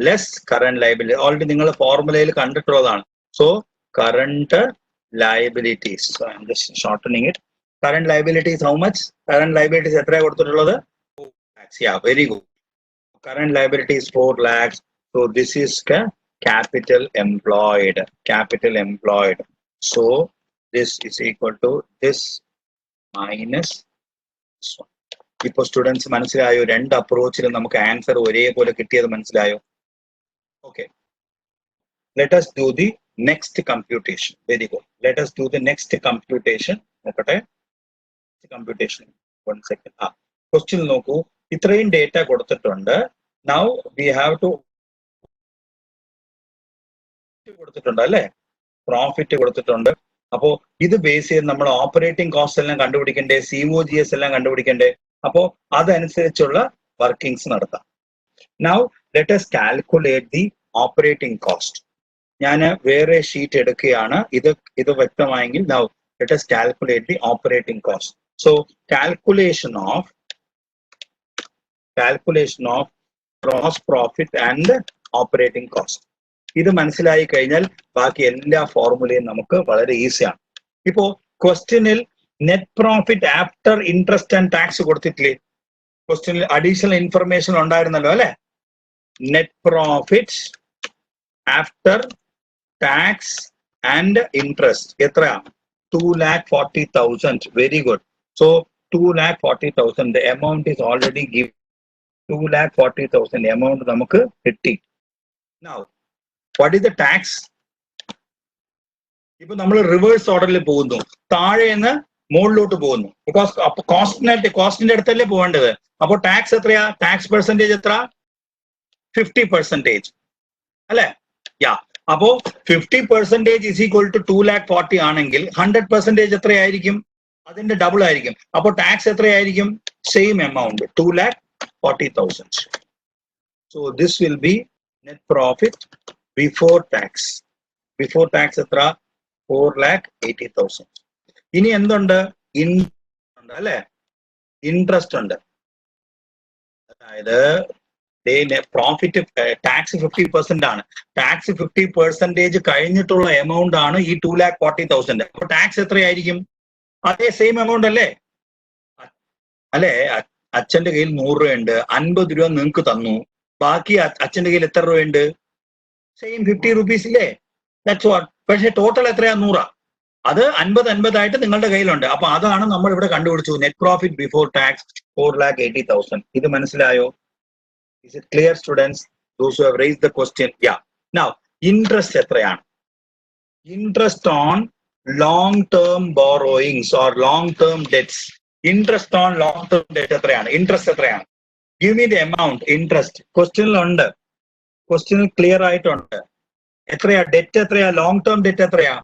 Less current liability. ഓൾറെഡി നിങ്ങൾ ഫോർമുലയിൽ കണ്ടിട്ടുള്ളതാണ്. So current liabilities. I am just shortening it. Current liabilities how much? Current liabilities എത്രയാണ് കൊടുത്തിട്ടുള്ളത്? 4 lakhs. Yeah, very good. Current liability is 4 lakhs. So this is capital employed. Capital employed. So this is equal to this minus this one. ഇപ്പോൾ students മനസ്സിലായോ? രണ്ട് അപ്രോച്ചിലും നമുക്ക് answer ഒരേപോലെ കിട്ടിയത് മനസ്സിലായോ? Okay, let us do the next computation. Very good. Let us do the next computation. നോക്കട്ടെ, computation. 1 second. Question നോക്കൂ. ഇത്രയും ഡേറ്റ കൊടുത്തിട്ടുണ്ട്. നൗ വി ഹാവ് ടു കൊടുത്തിട്ടുണ്ട് അല്ലെ? പ്രോഫിറ്റ് കൊടുത്തിട്ടുണ്ട്. അപ്പോ ഇത് ബേസ് ചെയ്ത് നമ്മൾ ഓപ്പറേറ്റിംഗ് കോസ്റ്റ് എല്ലാം കണ്ടുപിടിക്കണ്ടേ? COGS എല്ലാം കണ്ടുപിടിക്കണ്ടേ? അപ്പോ അതനുസരിച്ചുള്ള വർക്കിംഗ്സ് നടത്താം. Now let us calculate the operating cost. ഞാൻ വേറെ ഷീറ്റ് എടുക്കുകയാണ്. ഇത് വ്യക്തമായെങ്കിൽ now let us calculate the operating cost. So calculation of gross profit and operating cost. ഇത് മനസ്സിലായി കഴിഞ്ഞാൽ ബാക്കി എല്ലാ ഫോർമുലയും നമുക്ക് വളരെ ഈസിയാണ്. ഇപ്പോ ക്വസ്റ്റ്യനിൽ net profit after interest and tax കൊടുത്തിട്ടില്ലേ? ക്വസ്റ്റ്യനിൽ അഡീഷണൽ ഇൻഫർമേഷൻ ഉണ്ടായിരുന്നല്ലോ അല്ലെ? Net profit after tax and interest എത്രയാ? 2,40,000. Very good. So 2,40,000. The amount is already given. 2,40,000 amount നമുക്ക് കിട്ടി. Now, what is the tax? ഇപ്പൊ നമ്മൾ റിവേഴ്സ് ഓർഡറിൽ പോകുന്നു. താഴെ നിന്ന് മുകളിലോട്ട് പോകുന്നു. ബിക്കോസ് അപ്പൊ കോസ്റ്റിന്റെ അടുത്തല്ലേ പോകേണ്ടത്. അപ്പൊ ടാക്സ് എത്രയാ? ടാക്സ് പെർസെന്റേജ് എത്ര? 50% അല്ലെ? അപ്പോ 50% is equal to 2,40,000 ആണെങ്കിൽ 100% എത്രയായിരിക്കും? അതിന്റെ ഡബിൾ ആയിരിക്കും. അപ്പൊ ടാക്സ് എത്രയായിരിക്കും? Same amount, 2,40,000. So this will be net profit before tax. Before tax എത്ര? 4,80,000. ഇനി എന്തുണ്ട്? ഉണ്ട് അല്ലെ? ഇൻട്രസ്റ്റ് ഉണ്ട്. അതായത് പ്രോഫിറ്റ് ടാക്സ് 50% ആണ്. ടാക്സ് 50% കഴിഞ്ഞിട്ടുള്ള എമൗണ്ട് ആണ് ഈ 2,40,000. അപ്പൊ ടാക്സ് എത്രയായിരിക്കും? അതേ സെയിം എമൗണ്ട് അല്ലേ? അച്ഛന്റെ കയ്യിൽ 100 രൂപയുണ്ട്, 50 രൂപ നിങ്ങൾക്ക് തന്നു. ബാക്കി അച്ഛന്റെ കയ്യിൽ എത്ര രൂപയുണ്ട്? സെയിം 50 rupees ഇല്ലേ? That's what. പക്ഷെ ടോട്ടൽ എത്രയാ? 100. അത് 50 ആയിട്ട് നിങ്ങളുടെ കയ്യിലുണ്ട്. അപ്പൊ അതാണ് നമ്മൾ ഇവിടെ കണ്ടുപിടിച്ചു. Net profit before tax 4,80,000. ഇത് മനസ്സിലായോ? Is it clear, students? Those who have raised the question. Yeah. Now, interest എത്രയാണ്? Interest on long-term borrowings or long-term debts. Interest on long-term debt എത്രയാണ്? Interest എത്രയാണ്? Give me the amount. Interest. ക്വസ്റ്റ്യനിലുണ്ട്. ക്വസ്റ്റ്യനിൽ clear ആയിട്ടുണ്ട്. എത്രയാ? Debt എത്രയാ? Long term debt എത്രയാ?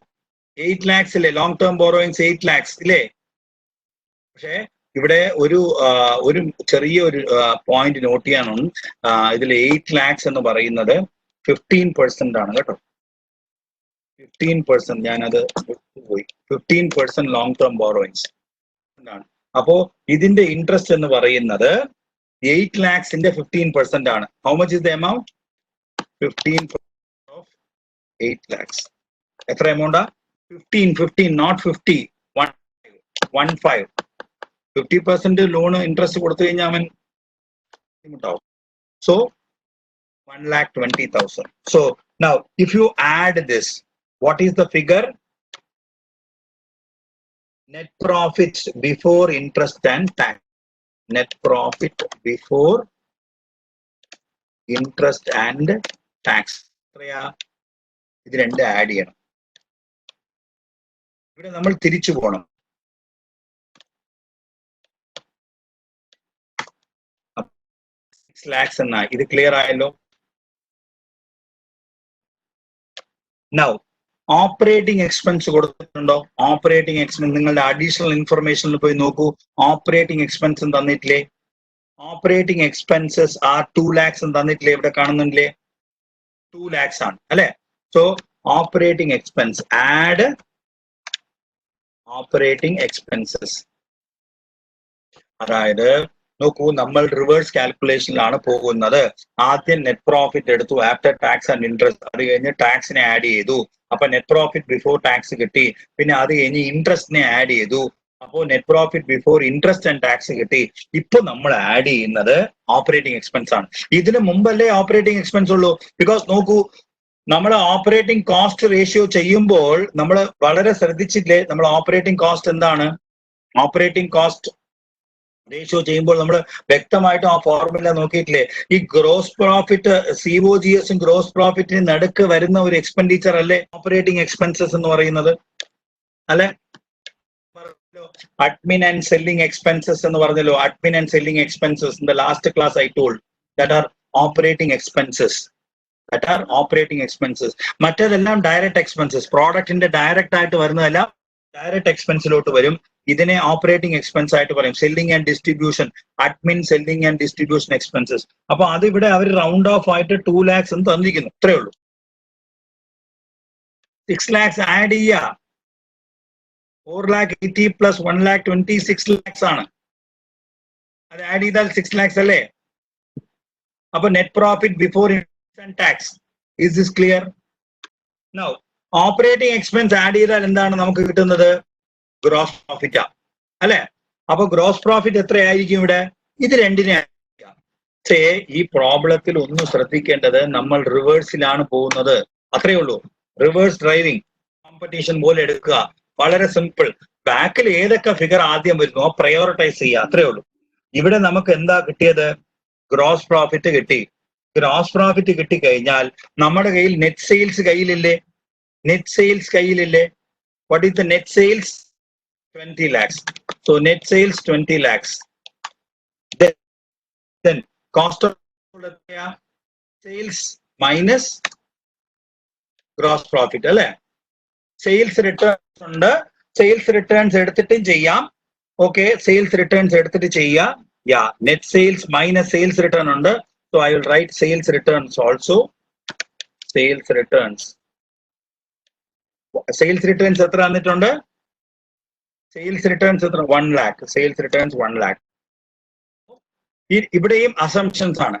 8 lakhs ഇല്ലേ? Long term borrowings 8 lakhs ഇല്ലേ? പക്ഷേ ഇവിടെ ഒരു ചെറിയ ഒരു പോയിന്റ് നോട്ട് ചെയ്യാനുണ്ട്. ഇതിൽ 8 lakhs എന്ന് പറയുന്നത് 15% ആണ് കേട്ടോ. 15%. ഞാനത് പോയി 15% ലോങ് ടേം ബോറോയിങ്സ് ആണ്. അപ്പോ ഇതിന്റെ ഇൻട്രസ്റ്റ് എന്ന് പറയുന്നത് 8 lakhsന്റെ 15% ആണ്. How much is the amount? 15% of 8 lakhs. എത്ര എമൗണ്ടാ? 15, നോട്ട് 50. 15. 50% ലോൺ ഇൻട്രസ്റ്റ് കൊടുത്തു കഴിഞ്ഞാൽ അവൻ ബുദ്ധിമുട്ടാവും. So 1,20,000. So now if you add this, what is the figure? Net profit before interest and tax. Net profit before interest and tax. ഇത് രണ്ട് add ചെയ്യണം. ഇവിടെ നമ്മൾ തിരിച്ചു പോകണം. lakhs എന്നാ. ഇത് ക്ലിയർ ആയല്ലോ. Now ഓപ്പറേറ്റിംഗ് എക്സ്പെൻസ് കൊടുത്തിട്ടുണ്ടോ? ഓപ്പറേറ്റിംഗ് എക്സ്പെൻസ് നിങ്ങളുടെ അഡീഷണൽ ഇൻഫർമേഷനിൽ പോയി നോക്കൂ. ഓപ്പറേറ്റിംഗ് എക്സ്പെൻസ് തന്നിട്ടില്ലേ? ഓപ്പറേറ്റിംഗ് എക്സ്പെൻസസ് ആർ 2 lakhs തന്നിട്ടില്ലേ? ഇവിടെ കാണുന്നില്ലേ? 2 lakhs ആണ് അല്ലെ? So operating expense add operating expenses. അതായത് നോക്കൂ, നമ്മൾ റിവേഴ്സ് കാൽക്കുലേഷനിലാണ് പോകുന്നത്. ആദ്യം നെറ്റ് പ്രോഫിറ്റ് എടുത്തു ആഫ്റ്റർ ടാക്സ് ആൻഡ് ഇൻട്രസ്റ്റ്. അത് കഴിഞ്ഞ് ടാക്സിനെ ആഡ് ചെയ്തു. അപ്പൊ നെറ്റ് പ്രോഫിറ്റ് ബിഫോർ ടാക്സ് കിട്ടി. പിന്നെ അത് കഴിഞ്ഞ് ഇൻട്രസ്റ്റിനെ ആഡ് ചെയ്തു. അപ്പോൾ net profit before interest and tax കിട്ടി. ഇപ്പൊ നമ്മൾ ആഡ് ചെയ്യുന്നത് ഓപ്പറേറ്റിംഗ് എക്സ്പെൻസ് ആണ്. ഇതിന് മുമ്പല്ലേ ഓപ്പറേറ്റിംഗ് എക്സ്പെൻസ് ഉള്ളൂ. ബിക്കോസ് നോക്കൂ, നമ്മൾ ഓപ്പറേറ്റിംഗ് കോസ്റ്റ് റേഷ്യോ ചെയ്യുമ്പോൾ നമ്മൾ വളരെ ശ്രദ്ധിച്ചില്ലേ? നമ്മൾ ഓപ്പറേറ്റിംഗ് കോസ്റ്റ് എന്താണ്? ഓപ്പറേറ്റിംഗ് കോസ്റ്റ് റേഷ്യോ ചെയ്യുമ്പോൾ നമ്മൾ വ്യക്തമായിട്ടും ആ ഫോർമുല നോക്കിയിട്ടില്ലേ? ഈ ഗ്രോസ് പ്രോഫിറ്റ്, COGS ഗ്രോസ് പ്രോഫിറ്റിന് നടുക്ക് വരുന്ന ഒരു എക്സ്പെൻഡിച്ചർ അല്ലേ ഓപ്പറേറ്റിംഗ് എക്സ്പെൻസസ് എന്ന് പറയുന്നത് അല്ലെ? അഡ്മിൻ ആൻഡ് സെല്ലിംഗ് എക്സ്പെൻസസ് എന്ന് പറഞ്ഞല്ലോ. Admin and selling expenses in the last class I told that are operating expenses. മറ്റേതെല്ലാം ഡയറക്റ്റ് എക്സ്പെൻസസ്. പ്രോഡക്റ്റിന്റെ ഡയറക്റ്റ് ആയിട്ട് വരുന്നതെല്ലാം ഡയറക്റ്റ് എക്സ്പെൻസിലോട്ട് വരും. ഇതിനെ ഓപ്പറേറ്റിംഗ് എക്സ്പെൻസ് ആയിട്ട് പറയും. Selling and distribution, admin selling and distribution expenses. അപ്പൊ അത് ഇവിടെ അവർ റൗണ്ട് ഓഫ് ആയിട്ട് 2 lakhs എന്ന് തന്നിരിക്കുന്നു. അത്രേ ഉള്ളൂ. 6 lakhs ആഡ് ചെയ്യുക. 4,80,000 പ്ലസ് 1,20,000 6 lakhs ആണ്. അത് ആഡ് ചെയ്താൽ 6 lakhs അല്ലേ? അപ്പൊ net profit before interest and tax. Is this clear? Now operating expense add ചെയ്താൽ എന്താണ് നമുക്ക് കിട്ടുന്നത്? ഗ്രോസ് പ്രോഫിറ്റാ അല്ലെ? അപ്പൊ ഗ്രോസ് പ്രോഫിറ്റ് എത്രയായിരിക്കും ഇവിടെ? ഇത് രണ്ടിനെ. പക്ഷേ ഈ പ്രോബ്ലത്തിൽ ഒന്ന് ശ്രദ്ധിക്കേണ്ടത്, നമ്മൾ റിവേഴ്സിലാണ് പോകുന്നത്. അത്രേ ഉള്ളൂ. റിവേഴ്സ് ഡ്രൈവിംഗ് കോമ്പറ്റീഷൻ പോലെ എടുക്കുക. വളരെ സിമ്പിൾ. ബാക്കിൽ ഏതൊക്കെ ഫിഗർ ആദ്യം വരുന്നു പ്രയോറിറ്റൈസ് ചെയ്യുക. അത്രേ ഉള്ളൂ. ഇവിടെ നമുക്ക് എന്താ കിട്ടിയത്? ഗ്രോസ് പ്രോഫിറ്റ് കിട്ടി. ഗ്രോസ് പ്രോഫിറ്റ് കിട്ടിക്കഴിഞ്ഞാൽ നമ്മുടെ കയ്യിൽ നെറ്റ് സെയിൽസ് കയ്യിലില്ലേ? നെറ്റ് സെയിൽസ് കയ്യിലില്ലേ? What is the net sales? 20 lakhs. So net sales 20 lakhs. Then cost of sales minus gross profit അല്ലേ? സെയിൽസ് റിട്ടേൺസ് ഉണ്ട്. സെയിൽസ് റിട്ടേൺസ് എടുത്തിട്ടും ചെയ്യാം. ഓക്കെ, സെയിൽസ് റിട്ടേൺസ് എടുത്തിട്ട് ചെയ്യാം. Yeah, net sales minus sales return ഉണ്ട്. So I will write sales returns also. Sales returns. Sales returns എത്ര വന്നിട്ടുണ്ട്? Sales returns എത്ര? 1 lakh. Sales returns 1 lakh. ഇവിടെയും അസംഷൻസ് ആണ്.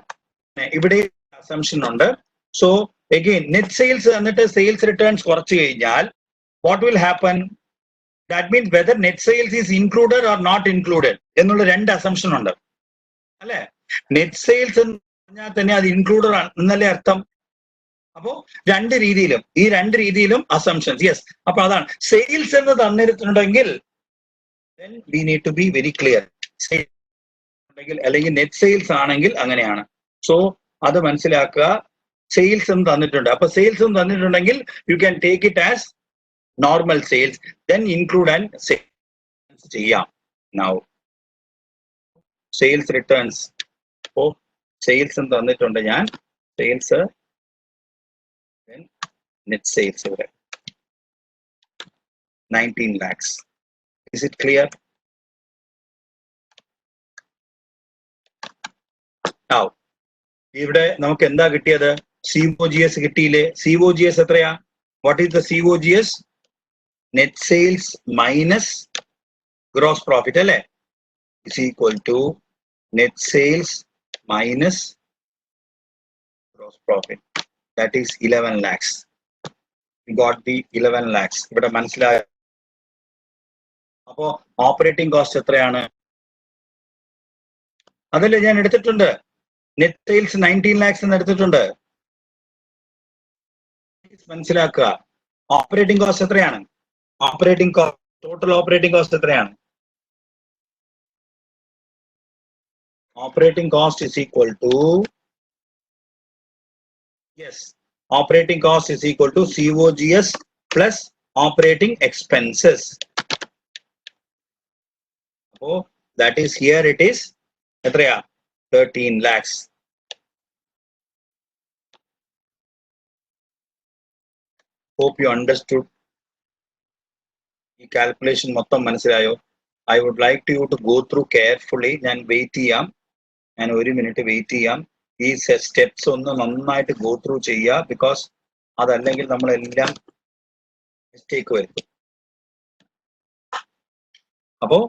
ഇവിടെയും അസംഷൻ ഉണ്ട്. സോ അഗെയിൻ നെറ്റ് സെയിൽസ് എന്നിട്ട് സെയിൽസ് റിട്ടേൺസ് കുറച്ച് കഴിഞ്ഞാൽ what will happen? That means whether net sales is included or not included എന്നുള്ള രണ്ട് അസംഷൻ ഉണ്ട് അല്ലെ? നെറ്റ് സെയിൽസ് എന്ന് പറഞ്ഞാൽ തന്നെ അത് ഇൻക്ലൂഡഡ് ആണ് എന്നല്ലേ അർത്ഥം? അപ്പോ രണ്ട് രീതിയിലും അസംഷൻസ്. യെസ്, അപ്പൊ അതാണ് സെയിൽസ് എന്ന് തന്നിട്ടുണ്ടെങ്കിൽ then we need to be very clear. അല്ലെങ്കിൽ നെറ്റ് സെയിൽസ് ആണെങ്കിൽ അങ്ങനെയാണ്. സോ അത് മനസ്സിലാക്കുക. സെയിൽസ് എന്ന് തന്നിട്ടുണ്ട്. അപ്പൊ സെയിൽസ് എന്ന് തന്നിട്ടുണ്ടെങ്കിൽ you can take it as normal sales, then include and sales ചെയ്യാം. Now sales returns. Oh, sales എന്ന് തന്നിട്ടുണ്ട്. ഞാൻ സെയിൽസ് നെറ്റ് സെയിൽസ് ഇവിടെ 19 lakhs. Is it clear? Now ഇവിടെ നമുക്ക് എന്താ കിട്ടിയത്? COGS കിട്ടിയില്ലേ? COGS എത്രയാ? What is the COGS? Net sales minus gross profit is equal to net sales minus gross profit. That is 11 lakhs. We got the 11 lakhs. ഇവിടെ മനസ്സിലായോ? അപ്പോ operating cost എത്രയാണ്? അതല്ലേ ഞാൻ എടുത്തിട്ടുണ്ട്. നെറ്റ് സെയിൽസ് 19 lakhs എന്ന് എടുത്തിട്ടുണ്ട്. മനസ്സിലാക്കുക. ഓപ്പറേറ്റിംഗ് കോസ്റ്റ് എത്രയാണ്? Operating cost, total operating cost എത്രയാണ്? Operating cost is equal to, yes, operating cost is equal to COGS plus operating expenses. So that is, here it is 13 lakhs. Hope you understood. The calculation mottham manasilayo. I would like you to go through carefully and wait cheyam. And ഒരു minute wait ചെയ്യാം. ഈ steps ഒന്ന് നന്നായിട്ട് go through ചെയ്യുക. Because അതല്ലെങ്കിൽ നമ്മളെല്ലാം mistake വരുത്തും. അപ്പോ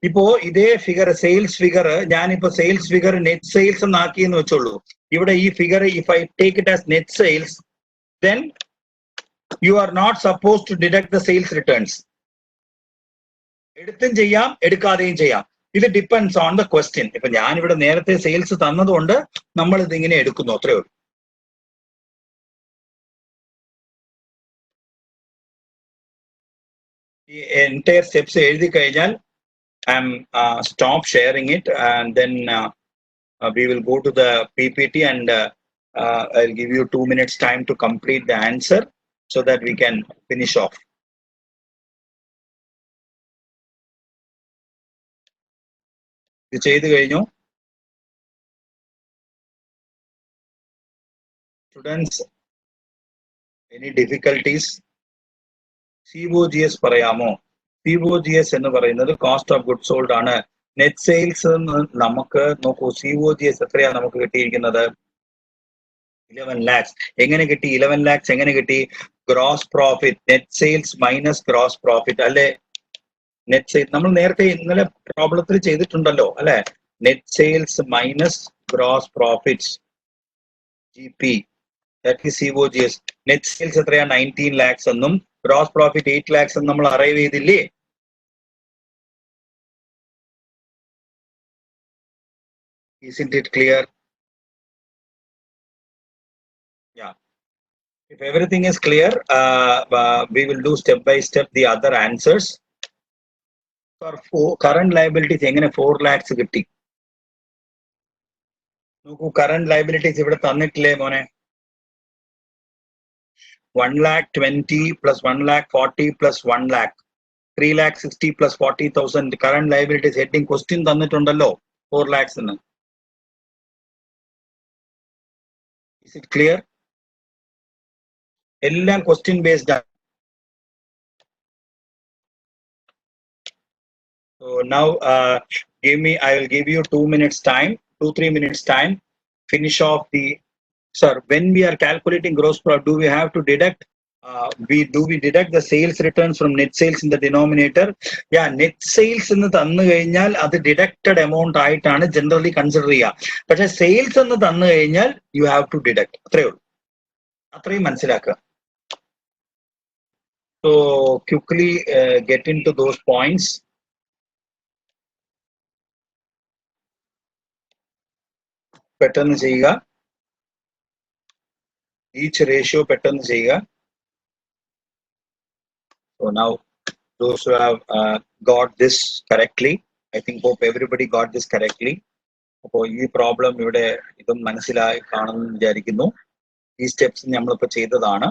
ഇപ്പോ ഇതേ ഫിഗർ, സെയിൽസ് ഫിഗർ, ഞാനിപ്പോ സെയിൽസ് ഫിഗർ നെറ്റ് സെയിൽസ് എന്നാക്കി എന്ന് വെച്ചോളൂ. ഇവിടെ ഈ figure, if I take it as net sales, then you are not supposed to deduct the sales returns. എടുത്തും ചെയ്യാം, എടുക്കാതെയും ചെയ്യാം. ഇത് ഡിപ്പെൻഡ്സ് ഓൺ ദ ക്വസ്റ്റ്യൻ. ഇപ്പൊ ഞാനിവിടെ നേരത്തെ സെയിൽസ് തന്നതുകൊണ്ട് നമ്മൾ ഇതിങ്ങനെ എടുക്കുന്നു, അത്രേ ഉള്ളൂ. ഈ എൻറ്റയർ സ്റ്റെപ്സ് എഴുതി കഴിഞ്ഞാൽ I M stop sharing it and then we will go to the PPT and I'll give you 2 minutes time to complete the answer so that we can finish off. ഇത് ചെയ്തു കഴിഞ്ഞു. Students, any difficulties? COGS പറയാമോ? COGS എന്ന് പറയുന്നത് cost of good sold ആണ്. Net sales നമുക്ക് നോക്കൂ, COGS എത്രയാണ് നമുക്ക് കിട്ടിയിരിക്കുന്നത്? 11 lakhs. എങ്ങനെ കിട്ടി 11 lakhs? എങ്ങനെ കിട്ടി? Gross profit, net sales minus gross profit അല്ലെ? നെറ്റ് സെയിൽ നമ്മൾ നേരത്തെ ഇന്നലെ പ്രോബ്ലത്തിൽ ചെയ്തിട്ടുണ്ടല്ലോ അല്ലെ? Net sales minus gross profits, GP, that is COGS. Net sales എത്രയാ? 19 lakhs എന്നും ഗ്രോസ് പ്രോഫിറ്റ് 8 lakhs എന്നും നമ്മൾ അറൈവ് ചെയ്തില്ലേ? Isn't it clear? Yeah. If everything is clear, we will do step by step the other answers. For current liabilities എങ്ങനെ 4 lakhs കിട്ടി? നോക്കൂ, current liabilities ഇവിടെ തന്നിട്ടില്ലേ മോനെ? 1,20,000 plus 1,40,000 plus 1 lakh, 3,60,000 plus 40,000 current liabilities heading question തന്നിട്ടുണ്ടല്ലോ 4 lakhs എന്ന്. Is it clear? എല്ലാം question based ആണ്. So now I will give you 2 minutes time, 2-3 minutes time. Finish off the, sir, when we are calculating gross profit, do we have to deduct, we deduct the sales returns from net sales in the denominator? Yeah, net sales എന്ന് തന്നു കഴിഞ്ഞാൽ അത് deducted amount ആയിട്ടാണ് generally consider ചെയ്യുക. പക്ഷെ sales എന്ന് തന്നു കഴിഞ്ഞാൽ you have to deduct. അത്രേ ഉള്ളൂ. അത്രയും മനസ്സിലാക്കുക. So quickly get into those points. പെട്ടെന്ന് ചെയ്യുക. ഈച്ച് റേഷ്യോ പെട്ടെന്ന് ചെയ്യുക. So now those who have got this correctly, I think hope everybody got this correctly. അപ്പോൾ ഈ പ്രോബ്ലം ഇവിടെ ഇതും മനസ്സിലായി കാണുമെന്ന് വിചാരിക്കുന്നു. ഈ സ്റ്റെപ്സ് നമ്മളിപ്പോ ചെയ്തതാണ്.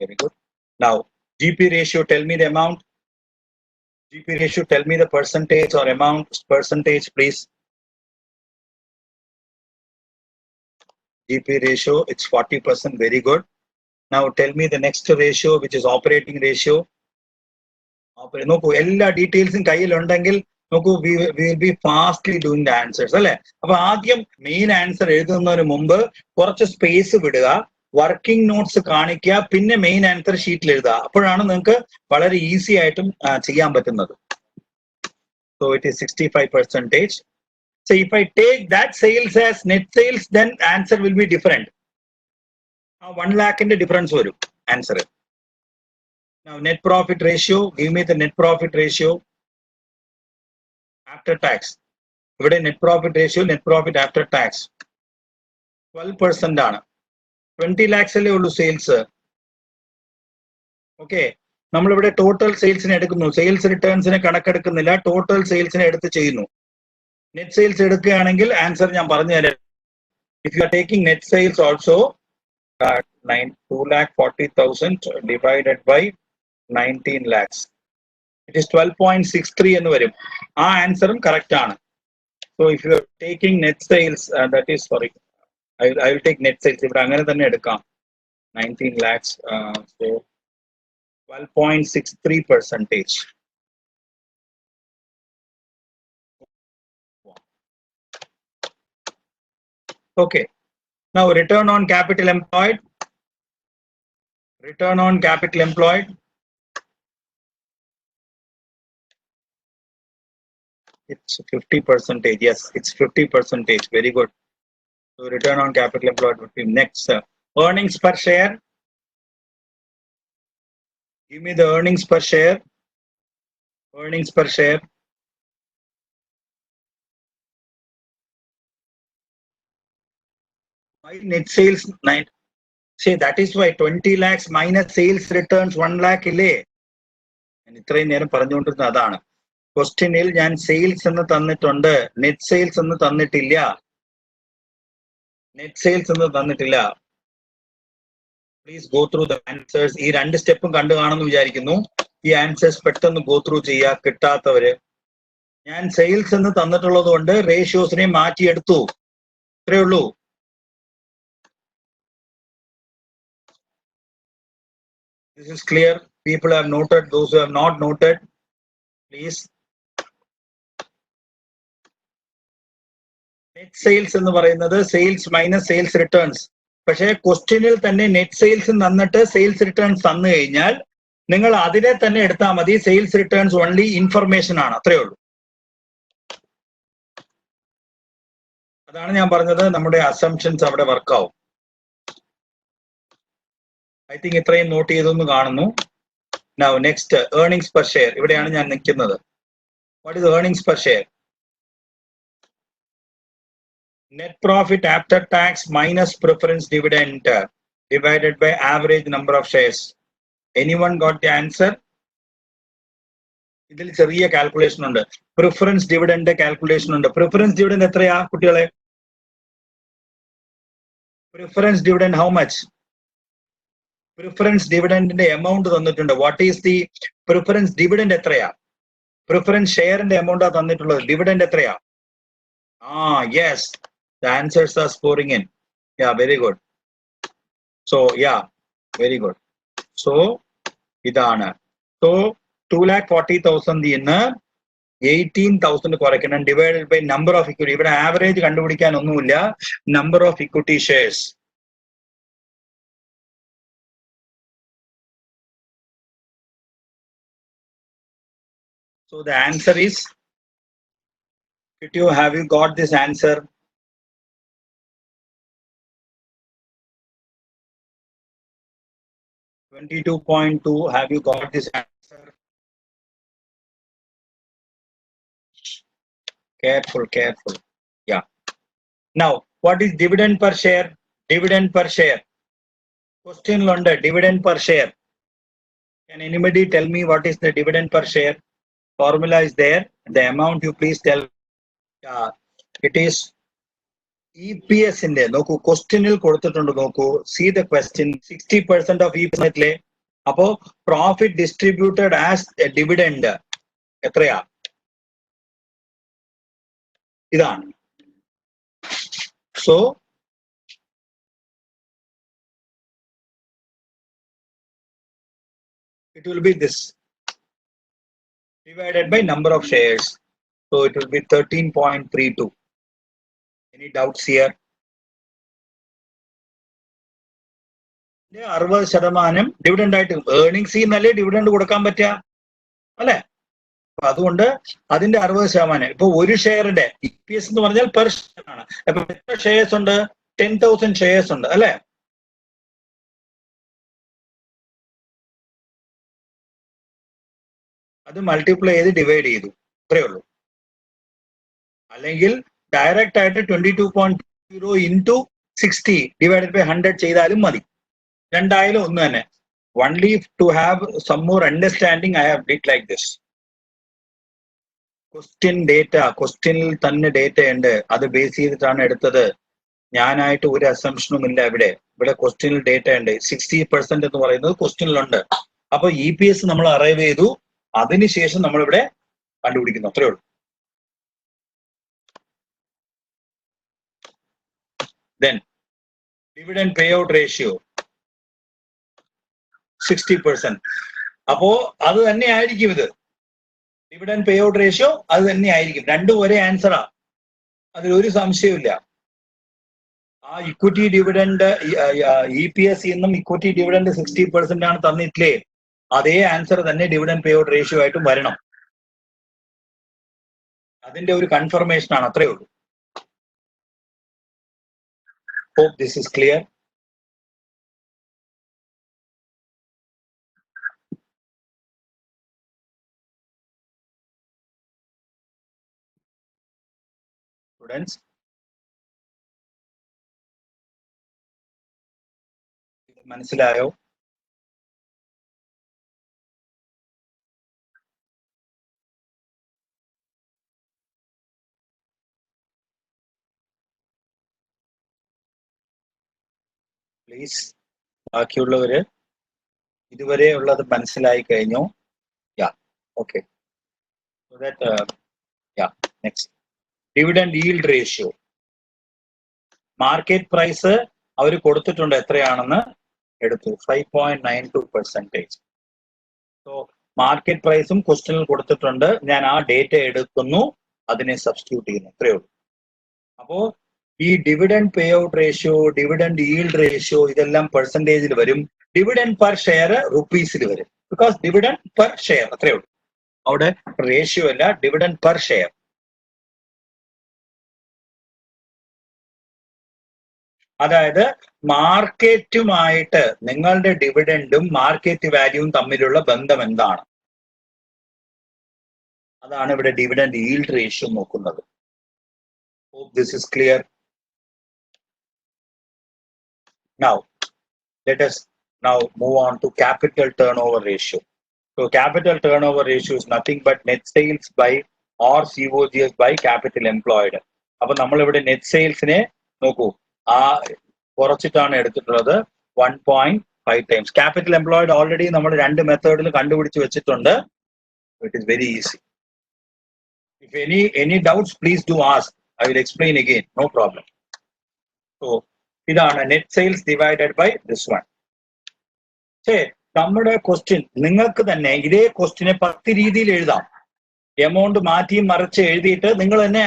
Very good. Now GP ratio, tell me the amount. GP ratio, tell me the percentage or amount, percentage please. GP ratio, it's 40%, very good. Now tell me the next ratio, which is operating ratio. നോക്കൂ, എല്ലാ ഡീറ്റെയിൽസും കയ്യിലുണ്ടെങ്കിൽ നോക്കൂ, we will be fastly doing the answers അല്ലെ? അപ്പൊ ആദ്യം main answer എഴുതുന്നതിന് മുമ്പ് കുറച്ച് സ്പേസ് വിടുക. വർക്കിംഗ് നോട്ട്സ് കാണിക്കുക, പിന്നെ മെയിൻ ആൻസർ ഷീറ്റിൽ എഴുതുക. അപ്പോഴാണ് നിങ്ങൾക്ക് വളരെ ഈസി ആയിട്ടും ചെയ്യാൻ പറ്റുന്നത്. So it is 65%. So if I take that sales as net sales, then answer will be different. 1 lakh in the difference varum answer. Now net profit ratio, give me the net profit ratio after tax. ഇവിടെ net profit ratio, net profit after tax 12% ആണ്. 20 lakhs അല്ലേ ഉള്ളൂ sales. Okay, നമ്മളിവിടെ total സെയിൽസിനെ എടുക്കുന്നു, sales റിട്ടേൺസിനെ കണക്കെടുക്കുന്നില്ല, total സെയിൽസിനെ എടുത്ത് ചെയ്യുന്നു. Net sales എടുക്കുകയാണെങ്കിൽ answer ഞാൻ പറഞ്ഞു തരാം. If you are taking net sales also 2,40,000 divided by 19 lakhs, it is 12.63 എന്ന് വരും. ആ ആൻസറും കറക്റ്റ് ആണ്. So if you are taking net sales, that is sorry, I will take net sales. ഇവിടെ അങ്ങനെ തന്നെ എടുക്കാം. 19 lakhs, so 12.63%. Okay. Now return on capital employed. Return on capital employed. It's 50%. Yes, it's 50%. Very good. So return on capital employed would be next. Earnings per share. Give me the earnings per share. Earnings per share. Why net sales 9? See, that is why 20 lakhs minus sales returns 1 lakh ഇല്ലേ? ഞാൻ ഇത്രയും നേരം പറഞ്ഞുകൊണ്ടിരുന്ന അതാണ്. ക്വസ്റ്റ്യനിൽ ഞാൻ sales എന്ന് തന്നിട്ടുണ്ട്, നെറ്റ് സെയിൽസ് എന്ന് തന്നിട്ടില്ല. നെറ്റ് സെയിൽസ് എന്ന് തന്നിട്ടില്ല. Please go through the answers. ഈ 2 സ്റ്റെപ്പും കണ്ടു കാണുമെന്ന് വിചാരിക്കുന്നു. ഈ ആൻസേഴ്സ് പെട്ടെന്ന് ഗോ ത്രൂ ചെയ്യുക. കിട്ടാത്തവര്, ഞാൻ സെയിൽസ് എന്ന് തന്നിട്ടുള്ളത് കൊണ്ട് റേഷ്യോസിനെ മാറ്റിയെടുത്തു, ഇത്രയേ ഉള്ളൂ. This is clear. People have noted. Those who have not noted, please. Net sales എന്ന് പറയുന്നത് സെയിൽസ് മൈനസ് സെയിൽസ് റിട്ടേൺസ്. പക്ഷേ ക്വസ്റ്റ്യനിൽ തന്നെ നെറ്റ് സെയിൽസ് തന്നിട്ട് സെയിൽസ് റിട്ടേൺസ് തന്നു കഴിഞ്ഞാൽ നിങ്ങൾ അതിനെ തന്നെ എടുത്താൽ മതി. സെയിൽസ് റിട്ടേൺസ് ഓൺലി ഇൻഫർമേഷൻ ആണ്, അത്രയേ ഉള്ളൂ. അതാണ് ഞാൻ പറഞ്ഞത്, നമ്മുടെ അസംപ്ഷൻസ് അവിടെ വർക്കാവും. ഐ തിങ്ക് ഇത്രയും നോട്ട് ചെയ്തെന്ന് കാണുന്നു. Now next, earnings per share. ഇവിടെയാണ് ഞാൻ നിൽക്കുന്നത്. What is earnings per share? Net profit after tax minus preference dividend divided by average number of shares. Anyone got the answer? ഇതിൽ ചെറിയ calculation ഉണ്ട്. Preference dividend calculation ഉണ്ട്. Preference dividend എത്രയാ കുട്ടികളെ? Preference dividend how much? Preference ഡിവിഡന്റിന്റെ amount തന്നിട്ടുണ്ട്. What is the preference dividend എത്രയാ? Preference ഷെയറിന്റെ എമൗണ്ട് ആ തന്നിട്ടുള്ളത്. ഡിവിഡന്റ് എത്രയാ? Yes, the answers are scoring in. Yeah, very good. So yeah, very good. So ഇതാണ്. So 2,40,000 ഇന്ന് 18,000 കുറയ്ക്കണം. Divided by number of equity. ഇവിടെ ആവറേജ് കണ്ടുപിടിക്കാൻ ഒന്നുമില്ല. Number of equity shares. So the answer is, have you got this answer? $22.2. Have you got this answer? Careful. Yeah. Now, what is dividend per share? Dividend per share. Question under dividend per share. Can anybody tell me what is the dividend per share? Formula is there. The amount you please tell. It is EPS in there. നോക്കൂ, ക്വസ്റ്റ്യനിൽ കൊടുത്തിട്ടുണ്ട്. നോക്കൂ, see the question. 60% of EPS അല്ലേ? അപ്പോ profit distributed as A dividend എത്രയാ? ഇതാണ്. So it will be this divided by number of shares. So it will be 13.32. Any doubts here? 60% dividend ആയിട്ട് earnings നല്ലേ ഡിവിഡൻഡ് കൊടുക്കാൻ പറ്റുക അല്ലെ. അപ്പൊ അതുകൊണ്ട് അതിന്റെ 60%. ഇപ്പൊ ഒരു ഷെയറിന്റെ EPS എന്ന് പറഞ്ഞാൽ പെർ ഷെയർ ആണ്. അപ്പൊ എത്ര ഷെയർസ് ഉണ്ട്? 10,000 ഷെയർസ് ഉണ്ട് അല്ലെ. അത് മൾട്ടിപ്ലൈ ചെയ്ത് ഡിവൈഡ് ചെയ്തു, അത്രേ ഉള്ളൂ. അല്ലെങ്കിൽ ഡയറക്റ്റ് ആയിട്ട് 22.0 ഇൻറ്റു 60 ഡിവൈഡഡ് ബൈ 100 ചെയ്താലും മതി. രണ്ടായാലും ഒന്ന് തന്നെ. Only to have some more understanding, I have did like this. ക്വസ്റ്റ്യനിൽ തന്നെ ഡേറ്റ ഉണ്ട്, അത് ബേസ് ചെയ്തിട്ടാണ് എടുത്തത്. ഞാനായിട്ട് ഒരു അസംഷനും ഇല്ല ഇവിടെ. ക്വസ്റ്റ്യനിൽ ഡേറ്റ ഉണ്ട്. 60% എന്ന് പറയുന്നത് ക്വസ്റ്റ്യനിലുണ്ട്. അപ്പൊ EPS നമ്മൾ അറൈവ് ചെയ്തു, അതിനുശേഷം നമ്മളിവിടെ കണ്ടുപിടിക്കുന്നു, അത്രേ ഉള്ളൂ. Then dividend payout ratio 60%. അപ്പോ അത് തന്നെ ആയിരിക്കും ഇത്. ഡിവിഡൻഡ് പേ ഔട്ട് റേഷ്യോ അത് തന്നെ ആയിരിക്കും. രണ്ടും ഒരേ ആൻസറാ, അതിലൊരു സംശയമില്ല. ആ ഇക്വിറ്റി ഡിവിഡൻഡ് EPS നിന്നും ഇക്വിറ്റി ഡിവിഡൻഡ് 60% ആണ് തന്നിട്ടില്ലേ, അതേ ആൻസർ തന്നെ ഡിവിഡൻഡ് പേ ഔട്ട് റേഷ്യോ ആയിട്ടും വരണം. അതിന്റെ ഒരു കൺഫർമേഷൻ ആണ്, അത്രേ ഉള്ളൂ. Hope this is clear. Students, മനസ്സിലായോ? പ്ലീസ് ബാക്കിയുള്ളവര് ഇതുവരെ ഉള്ളത് മനസ്സിലായി കഴിഞ്ഞു? Yeah, okay. So that yeah, next. Dividend yield ratio. Market price അവർ കൊടുത്തിട്ടുണ്ട്, എത്രയാണെന്ന് എടുത്തു. 5.92%. സോ മാർക്കറ്റ് പ്രൈസും ക്വസ്റ്റ്യനിൽ കൊടുത്തിട്ടുണ്ട്. ഞാൻ ആ ഡേറ്റ എടുക്കുന്നു, അതിനെ സബ്സ്റ്റിറ്റ്യൂട്ട് ചെയ്യുന്നു, അത്രയേ ഉള്ളൂ. അപ്പോ ഈ dividend payout ratio, dividend yield ratio ഇതെല്ലാം പെർസെന്റേജിൽ വരും. ഡിവിഡൻഡ് പെർ ഷെയർ റുപ്പീസിൽ വരും. ബിക്കോസ് ഡിവിഡൻഡ് പെർ ഷെയർ, അത്രയേ ഉള്ളൂ. അവിടെ റേഷ്യോ അല്ല, ഡിവിഡൻഡ് പെർ ഷെയർ. അതായത് മാർക്കറ്റുമായിട്ട് നിങ്ങളുടെ ഡിവിഡൻഡും മാർക്കറ്റ് വാല്യൂവും തമ്മിലുള്ള ബന്ധം എന്താണ്, അതാണ് ഇവിടെ ഡിവിഡൻഡ് ഈൽഡ് റേഷ്യോ നോക്കുന്നത്. Hope this is clear. Now let us now move on to capital turnover ratio. So capital turnover ratio is nothing but net sales by or COGS by capital employed. അപ്പൊ നമ്മൾ ഇവിടെ net സെയിൽസിനെ നോക്കൂ, ആ കുറച്ചിട്ടാണ് എടുത്തിട്ടുള്ളത്. 1.5 times. Capital employed already നമ്മൾ രണ്ട് മെത്തേഡിൽ കണ്ടുപിടിച്ച് വെച്ചിട്ടുണ്ട്. It is very easy. If any doubts, please do ask. I will explain again. No problem. So ഇതാണ് net sales divided by this one. നമ്മുടെ ക്വസ്റ്റ്യൻ നിങ്ങൾക്ക് തന്നെ ഇതേ ക്വസ്റ്റ്യനെ 10 രീതിയിൽ എഴുതാം. എമൗണ്ട് മാറ്റിയും മറിച്ച് എഴുതിയിട്ട് നിങ്ങൾ തന്നെ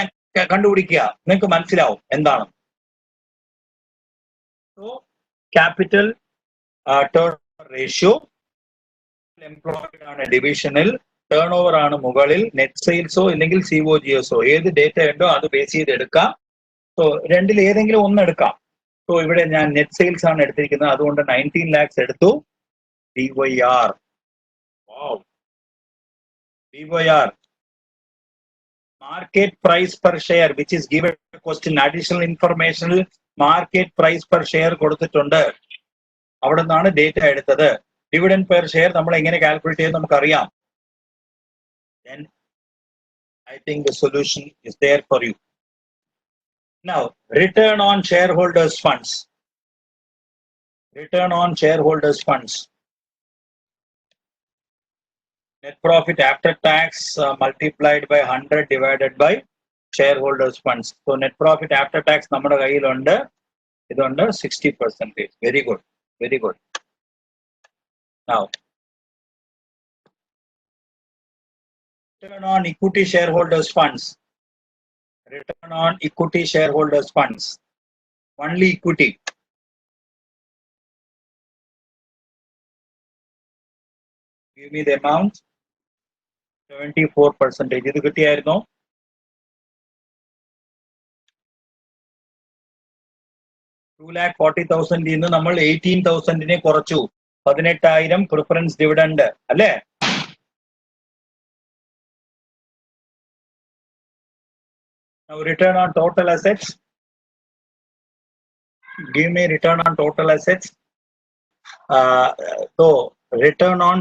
കണ്ടുപിടിക്കുക, നിങ്ങൾക്ക് മനസ്സിലാവും എന്താണ്. So capital turn ratio, employed ആണ് ഡിവിഷനിൽ, ടേൺ ഓവർ ആണ് മുകളിൽ, നെറ്റ് സെയിൽസോ ഇല്ലെങ്കിൽ COGSോ ഏത് ഡേറ്റ ഉണ്ടോ അത് ബേസ് ചെയ്ത് എടുക്കാം. സോ രണ്ടിൽ ഏതെങ്കിലും ഒന്ന് എടുക്കാം. സോ ഇവിടെ ഞാൻ നെറ്റ് സെയിൽസ് ആണ് എടുത്തിരിക്കുന്നത്, അതുകൊണ്ട് 19 lakhs എടുത്തു. DYR, wow, DYR, market price per share, which is given question. Additional information, market price per share കൊടുത്തിട്ടുണ്ട്, അവിടെ നിന്നാണ് ഡേറ്റ എടുത്തത്. ഡിവിഡൻഡ് പെർ ഷെയർ നമ്മൾ എങ്ങനെ കാൽക്കുലേറ്റ് ചെയ്ത് നമുക്കറിയാം. Then I think the solution is there for you. Now, return on shareholders funds. Return on shareholders funds. Net profit after tax multiplied by 100 divided by shareholders funds. So net profit after tax നമ്മുടെ കയ്യിലുണ്ട്, ഇതുണ്ട് 60%. Very good, very good. Now, return on equity shareholders funds. Return on equity shareholders funds. Only equity. Give me the amount. 74%. ഇത് കിട്ടിയായിരുന്നോ? $240,000 നിന്ന് നമ്മൾ 18,000 കുറച്ചു. 18,000 preference dividend അല്ലേ? Now return on total assets. Give me return on total assets. So return on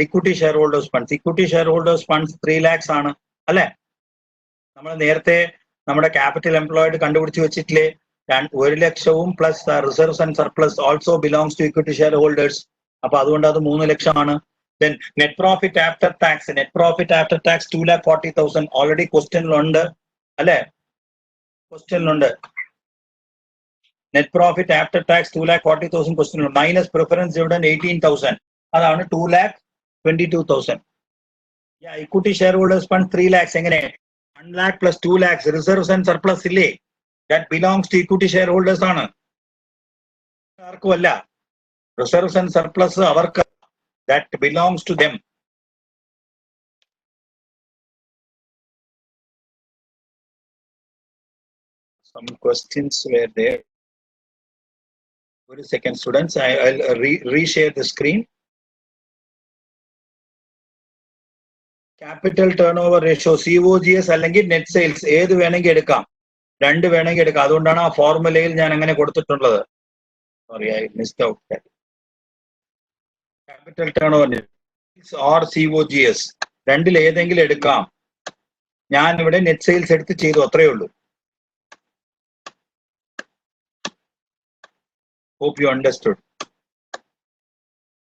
equity shareholders funds. Equity shareholders funds 3 lakhs ആണ് അല്ലേ? നമ്മൾ നേരത്തെ നമ്മുടെ ക്യാപിറ്റൽ എംപ്ലോയിഡ് കണ്ടുപിടിച്ച് വെച്ചിട്ടില്ലേ? 1 ലക്ഷവും plus reserves and surplus also belongs to equity shareholders. അപ്പൊ അതുകൊണ്ട് അത് 3 ലക്ഷമാണ്. Then net profit after tax 2,40,000 already ക്വസ്റ്റ്യനിലുണ്ട് അല്ലേ? ക്വസ്റ്റ്യനിലുണ്ട്. Net profit after tax 2,40,000 question minus preference dividend 18,000 അതാണ് 2,22,000. Equity shareholders fund 3 lakhs. എങ്ങനെ? 1 lakh plus 2 lakhs reserves and surplus ഇല്ലേ? That belongs to equity shareholders ആണ്. ആർക്കും അല്ല. Reserves and surplus അവർക്ക്, that belongs to them. Some questions were there. Wait a second, students. I'll reshare the screen. Capital turnover ratio, COGS അല്ലെങ്കിൽ net sales ഏത് വേണമെങ്കിൽ എടുക്കാം. 2 വേണമെങ്കിൽ എടുക്കാം. അതുകൊണ്ടാണ് ആ ഫോർമുലയിൽ ഞാൻ അങ്ങനെ കൊടുത്തിട്ടുള്ളത്. Sorry, I missed out. Capital turnover or COGS രണ്ടിൽ ഏതെങ്കിലും എടുക്കാം. ഞാൻ ഇവിടെ നെറ്റ് സെയിൽസ് എടുത്ത് ചെയ്തു, അത്രയേ ഉള്ളൂ. Hope you understood.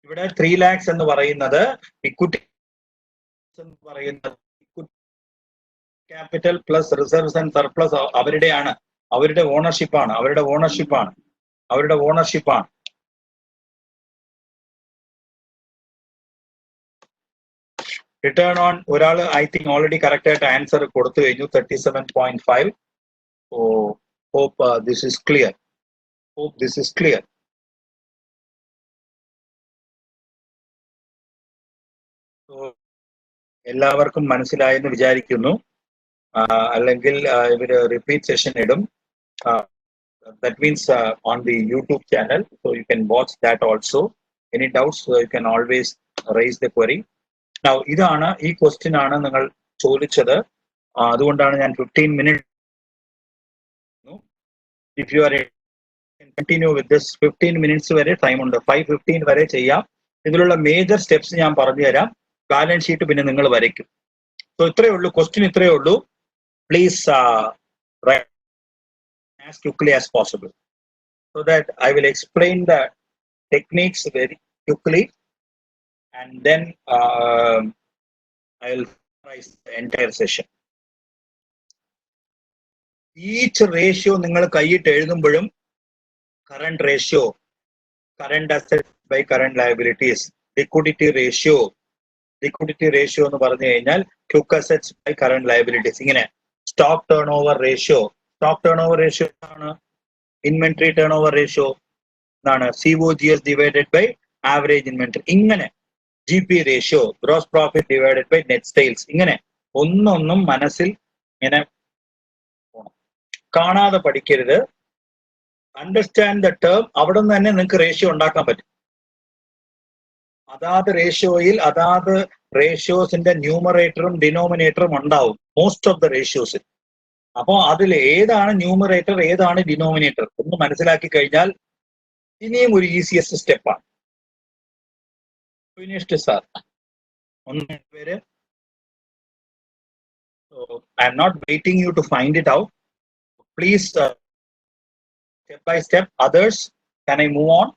ഇവിടെ 3 lakhs എന്ന് പറയുന്നത് equity capital plus reserves and surplus അവരുടെയാണ്, അവരുടെ ഓണർഷിപ്പാണ്. റിട്ടേൺ ഓൺ ഒരാൾ ഐ തിങ്ക് ഓൾറെഡി കറക്റ്റ് ആയിട്ട് ആൻസർ കൊടുത്തു കഴിഞ്ഞു, 37.5. Hope this is clear. എല്ലാവർക്കും മനസ്സിലായെന്ന് വിചാരിക്കുന്നു. അല്ലെങ്കിൽ ഇവര് റിപ്പീറ്റ് സെഷൻ ഇടും. That means on the YouTube channel, so you can watch that also. Any doubts, you can always raise the query. Now ഇതാണ് ഈ ക്വസ്റ്റ്യൻ ആണ് നിങ്ങൾ ചോദിച്ചത്, അതുകൊണ്ടാണ് ഞാൻ 15 minutes. If you are continue with this 15 minutes വരെ time ഉണ്ട്, 5:15 വരെ ചെയ്യാം. ഇതിലുള്ള മേജർ സ്റ്റെപ്സ് ഞാൻ പറഞ്ഞു തരാം. ബാലൻസ് ഷീറ്റ് പിന്നെ നിങ്ങൾ വരയ്ക്കും. സോ ഇത്രയേ ഉള്ളൂ, ക്വസ്റ്റ്യൻ ഇത്രയേ ഉള്ളൂ. Please as quickly as possible so that I will explain the techniques very quickly and then I will summarize the entire session. Each ratio നിങ്ങൾ കൈയിട്ട് എഴുതുമ്പോഴും current ratio, current assets by current liabilities, liquidity ratio എന്ന് പറഞ്ഞു കഴിഞ്ഞാൽ quick assets by current liabilities. ഇങ്ങനെ stock turnover ratio ആണ്, inventory turnover ratio എന്നാണ്, COGS divided by average inventory. ഇങ്ങനെ GP ratio, gross profit divided by net sales. ഇങ്ങനെ ഒന്നൊന്നും മനസ്സിൽ ഇങ്ങനെ കാണാതെ പഠിക്കരുത്. Understand the term. അവിടെ നിന്ന് തന്നെ നിങ്ങൾക്ക് റേഷ്യോ ഉണ്ടാക്കാൻ പറ്റും. അതാത് റേഷ്യോയിൽ അതാത് റേഷ്യോസിന്റെ ന്യൂമറേറ്ററും ഡിനോമിനേറ്ററും ഉണ്ടാവും മോസ്റ്റ് ഓഫ് ദ റേഷ്യോസിൽ. അപ്പോൾ അതിൽ ഏതാണ് ന്യൂമറേറ്റർ ഏതാണ് ഡിനോമിനേറ്റർ എന്ന് മനസ്സിലാക്കി കഴിഞ്ഞാൽ ഇനിയും ഒരു ഈസിയസ്റ്റ് സ്റ്റെപ്പാണ്. Finished sir? ഒന്ന് പേര്. I'm not waiting you to find it out. Please step by step. Others, can I move on?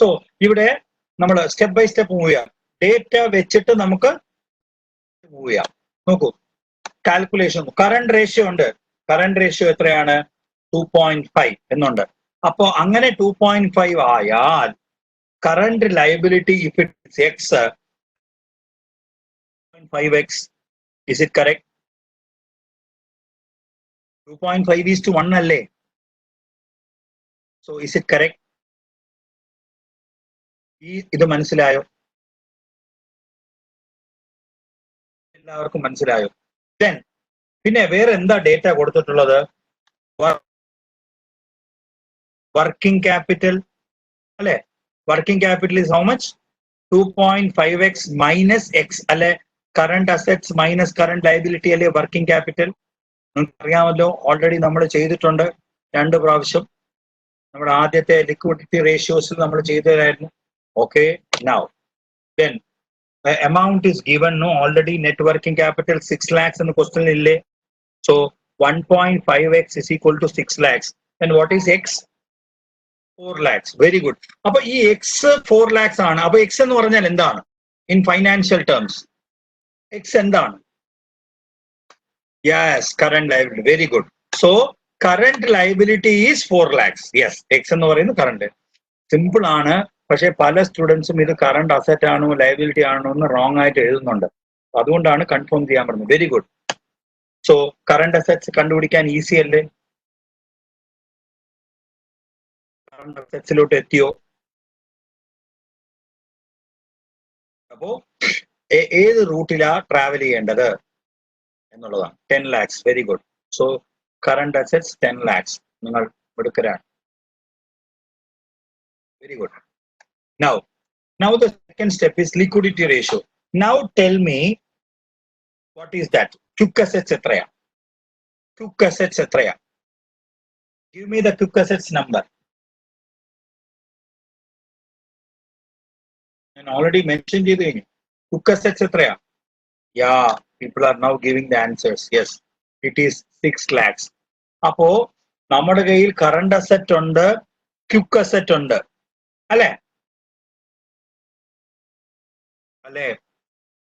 So ഇവിടെ നമ്മൾ സ്റ്റെപ്പ് ബൈ സ്റ്റെപ്പ് മൂവ് ചെയ്യാം. ഡേറ്റ വെച്ചിട്ട് നമുക്ക് മൂവ് ചെയ്യാം. നോക്കൂ, കാൽക്കുലേഷൻ. കറണ്ട് റേഷ്യോ ഉണ്ട്. കറണ്ട് റേഷ്യോ എത്രയാണ്? 2.5 എന്നുണ്ട്. അപ്പോ അങ്ങനെ 2.5 ആയാൽ current liability if it's x 5x, is it correct? 2.5:1 അല്ലേ? So is it correct? ഇത് മനസ്സിലായോ? എല്ലാവർക്കും മനസ്സിലായോ? Then പിന്നെ വേറെ എന്താ ഡേറ്റ കൊടുത്തിട്ടുള്ളത്? വർക്കിംഗ് ക്യാപിറ്റൽ അല്ലെ? Working capital is how much? 2.5x minus x അല്ലെ? Current assets minus current liability അല്ലെ വർക്കിംഗ് ക്യാപിറ്റൽ? നിങ്ങൾക്ക് അറിയാമല്ലോ, ഓൾറെഡി നമ്മൾ ചെയ്തിട്ടുണ്ട് 2 പ്രാവശ്യം. നമ്മുടെ ആദ്യത്തെ ലിക്വിഡിറ്റി റേഷ്യോസിൽ നമ്മൾ ചെയ്തതായിരുന്നു. Okay, now then the amount is given, no, already net working capital 6 lakhs in the question ille. So 1.5x is equal to 6 lakhs. And what is x? 4 lakhs. Very good. Appo ee x 4 lakhs aanu. Appo x ennu paranjal endana in financial terms? X endana? Yes, current liability. Very good. So current liability is 4 lakhs. Yes, x ennu parayunnu current. Simple aanu. പക്ഷേ പല സ്റ്റുഡൻസും ഇത് current asset ആണോ liability ആണോ എന്ന് wrong ആയിട്ട് എഴുതുന്നുണ്ട്. അതുകൊണ്ടാണ് confirm ചെയ്യാൻ പറഞ്ഞത്. Very good. So current assets കണ്ടുപിടിക്കാൻ ഈസി അല്ലേ? കറണ്ട് അസറ്റ്സിലോട്ട് എത്തിയോ? അപ്പോ ഏത് റൂട്ടിലാ ട്രാവൽ ചെയ്യേണ്ടത് എന്നുള്ളതാണ്. 10 lakhs. Very good. So current assets 10 lakhs. നിങ്ങൾ എടുക്കലാണ്. Very good. Now the second step is liquidity ratio. Now tell me, what is that? Quick assets etraya? Quick assets etraya? Give me the quick assets number. And already mentioned it. Quick assets etraya? Yeah, people are now giving the answers. Yes, it is 6 lakhs. Appo nammade kayil current asset undu, quick asset undu. Alle? അല്ലെ?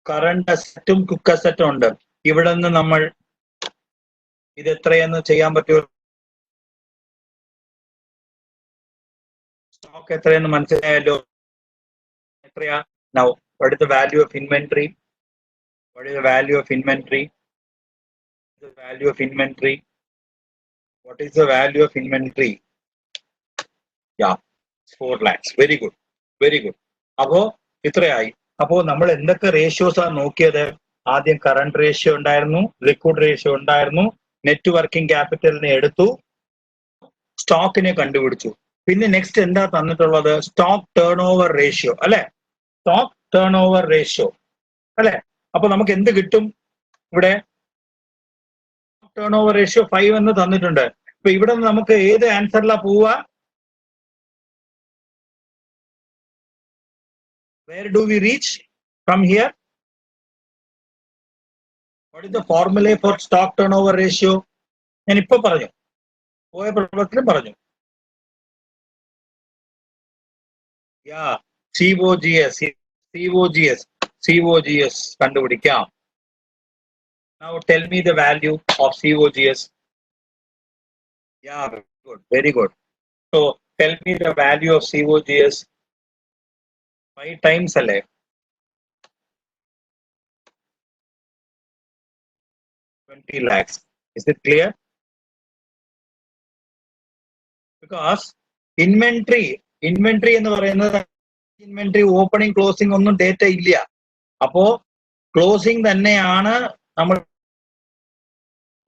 Current അസറ്റും quick അസറ്റും ഉണ്ട്. ഇവിടെ നിന്ന് നമ്മൾ ഇത് എത്രയെന്ന് ചെയ്യാൻ പറ്റുമോ? Stock എത്രയെന്ന് മനസ്സിലായല്ലോ. എത്രയാ? Now, what is the value of inventory? What is the value of inventory? The value of inventory. What is the value of inventory? Yeah, 4 lakhs. Very good. Very good. അപ്പോ ഇത്രയായി. അപ്പോ നമ്മൾ എന്തൊക്കെ റേഷ്യോസ് ആണ് നോക്കിയത്? ആദ്യം കറണ്ട് റേഷ്യോ ഉണ്ടായിരുന്നു, liquid ratio ഉണ്ടായിരുന്നു, net working ക്യാപിറ്റലിനെ എടുത്തു, സ്റ്റോക്കിനെ കണ്ടുപിടിച്ചു. പിന്നെ നെക്സ്റ്റ് എന്താ തന്നിട്ടുള്ളത്? സ്റ്റോക്ക് ടേൺ ഓവർ റേഷ്യോ അല്ലെ? സ്റ്റോക്ക് ടേൺ ഓവർ റേഷ്യോ അല്ലെ? അപ്പൊ നമുക്ക് എന്ത് കിട്ടും? ഇവിടെ ടേൺ ഓവർ റേഷ്യോ 5 എന്ന് തന്നിട്ടുണ്ട്. അപ്പൊ ഇവിടെ നമുക്ക് ഏത് ആൻസറിലാ പോവാ? Where do we reach from here? What is the formula for stock turnover ratio? ഞാൻ ഇപ്പൊ പറഞ്ഞു, പോയ പ്രവർത്തനം പറഞ്ഞു. Yeah, COGS, COGS, COGS കണ്ടുപിടിക്കാം. Now tell me the value of COGS. Yeah, good, very good. So tell me the value of COGS. 5 times അല്ലേ? $20 lakhs. Is it clear? Because inventory എന്ന് പറയുന്നത് ഇൻവെന്ററി ഓപ്പണിംഗ് ക്ലോസിംഗ് ഒന്നും data ഇല്ല. അപ്പോ closing തന്നെയാണ് നമ്മൾ.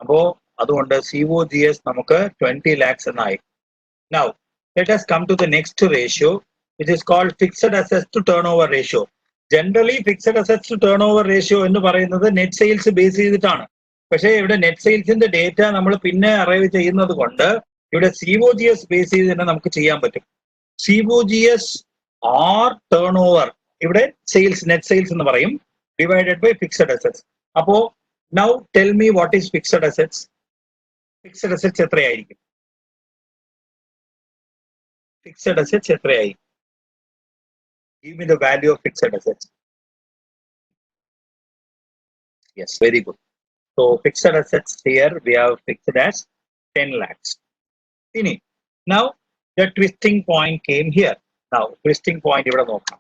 അപ്പോ അതുകൊണ്ട് COGS നമുക്ക് 20 lakhs എന്നായി. Now let us come to the next ratio, which is called fixed assets to turnover ratio. Generally fixed assets to turnover ratio എന്ന് പറയുന്നത് നെറ്റ് സെയിൽസ് ബേസ് ചെയ്തിട്ടാണ്. പക്ഷേ ഇവിടെ നെറ്റ് സെയിൽസിന്റെ ഡേറ്റ നമ്മൾ പിന്നെ അറൈവ് ചെയ്യുന്നത് കൊണ്ട് ഇവിടെ COGS ബേസ് ചെയ്ത് തന്നെ നമുക്ക് ചെയ്യാൻ പറ്റും. COGS or turnover, ഇവിടെ സെയിൽസ്, നെറ്റ് സെയിൽസ് എന്ന് പറയും, ഡിവൈഡഡ് ബൈ ഫിക്സഡ് അസറ്റ്സ്. അപ്പോ now tell me what is fixed assets. Fixed assets എത്രയായിരിക്കും? Fixed assets എത്രയായി? Give me the value of fixed assets. Yes, very good. So fixed assets here we have fixed as 10 lakhs. Now the twisting point came here. Now twisting point ഇവിടെ നോക്കാം.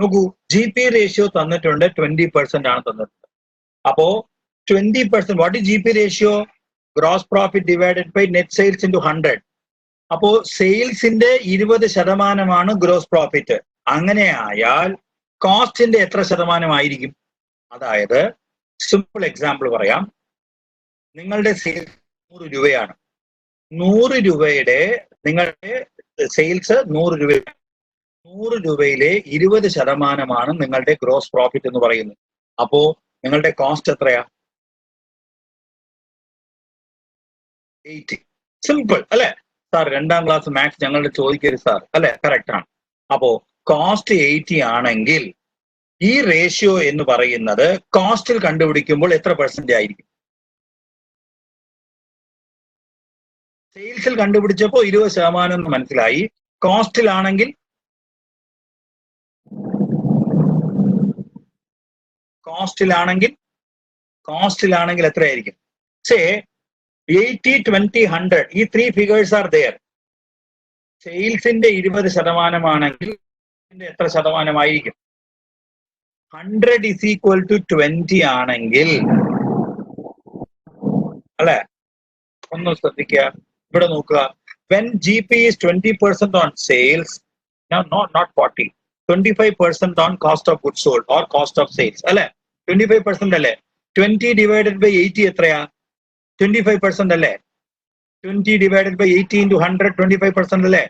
നോക്കൂ, GP ratio തന്നിട്ടുണ്ട് 20% ആണ് തന്നിട്ടുണ്ട്. അപ്പോ 20%, what is GP ratio? Gross profit divided by net sales into 100. അപ്പോ സെയിൽസിന്റെ 20% gross profit. അങ്ങനെ ആയാൽ കോസ്റ്റിന്റെ എത്ര ശതമാനമായിരിക്കും? അതായത് സിമ്പിൾ എക്സാമ്പിൾ പറയാം. നിങ്ങളുടെ സെയിൽസ് 100 രൂപയാണ്. 100 രൂപയുടെ നിങ്ങളുടെ സെയിൽസ് 100 രൂപ. 100 രൂപയിലെ 20% നിങ്ങളുടെ ഗ്രോസ് പ്രോഫിറ്റ് എന്ന് പറയുന്നത്. അപ്പോ നിങ്ങളുടെ കോസ്റ്റ് എത്രയാ? 80. സിമ്പിൾ അല്ലെ സാർ? 2ാം ക്ലാസ് മാത്സ് ഞങ്ങളുടെ ചോദിക്കരുത് സാർ, അല്ലെ? കറക്റ്റ് ആണ്. അപ്പോ കോസ്റ്റ് 80 ആണെങ്കിൽ ഈ റേഷ്യോ എന്ന് പറയുന്നത് കോസ്റ്റിൽ കണ്ടുപിടിക്കുമ്പോൾ എത്ര പെർസെന്റ് ആയിരിക്കും? സെയിൽസിൽ കണ്ടുപിടിച്ചപ്പോൾ 20% എന്ന് മനസ്സിലായി. കോസ്റ്റിലാണെങ്കിൽ എത്രയായിരിക്കും? സേ 80, 20, 100 ഈ 3 ഫിഗേഴ്സ് ആർ ദെയർ. സെയിൽസിന്റെ 20% ആണെങ്കിൽ എത്ര ശതമാനമായിരിക്കും? 100 is equal to 20 ആണെങ്കിൽ, അല്ലെ? ഒന്ന് ശ്രദ്ധിക്കുക, ഇവിടെ നോക്കുക. When GP is 20% on sales, no, not 40, 25% on cost of goods sold or cost of sales, അല്ലെ? 25% അല്ലേ? 20 divided by 80 എത്രയാ? 25% അല്ലേ? 20 divided by 80 into 100, 25% അല്ലേ?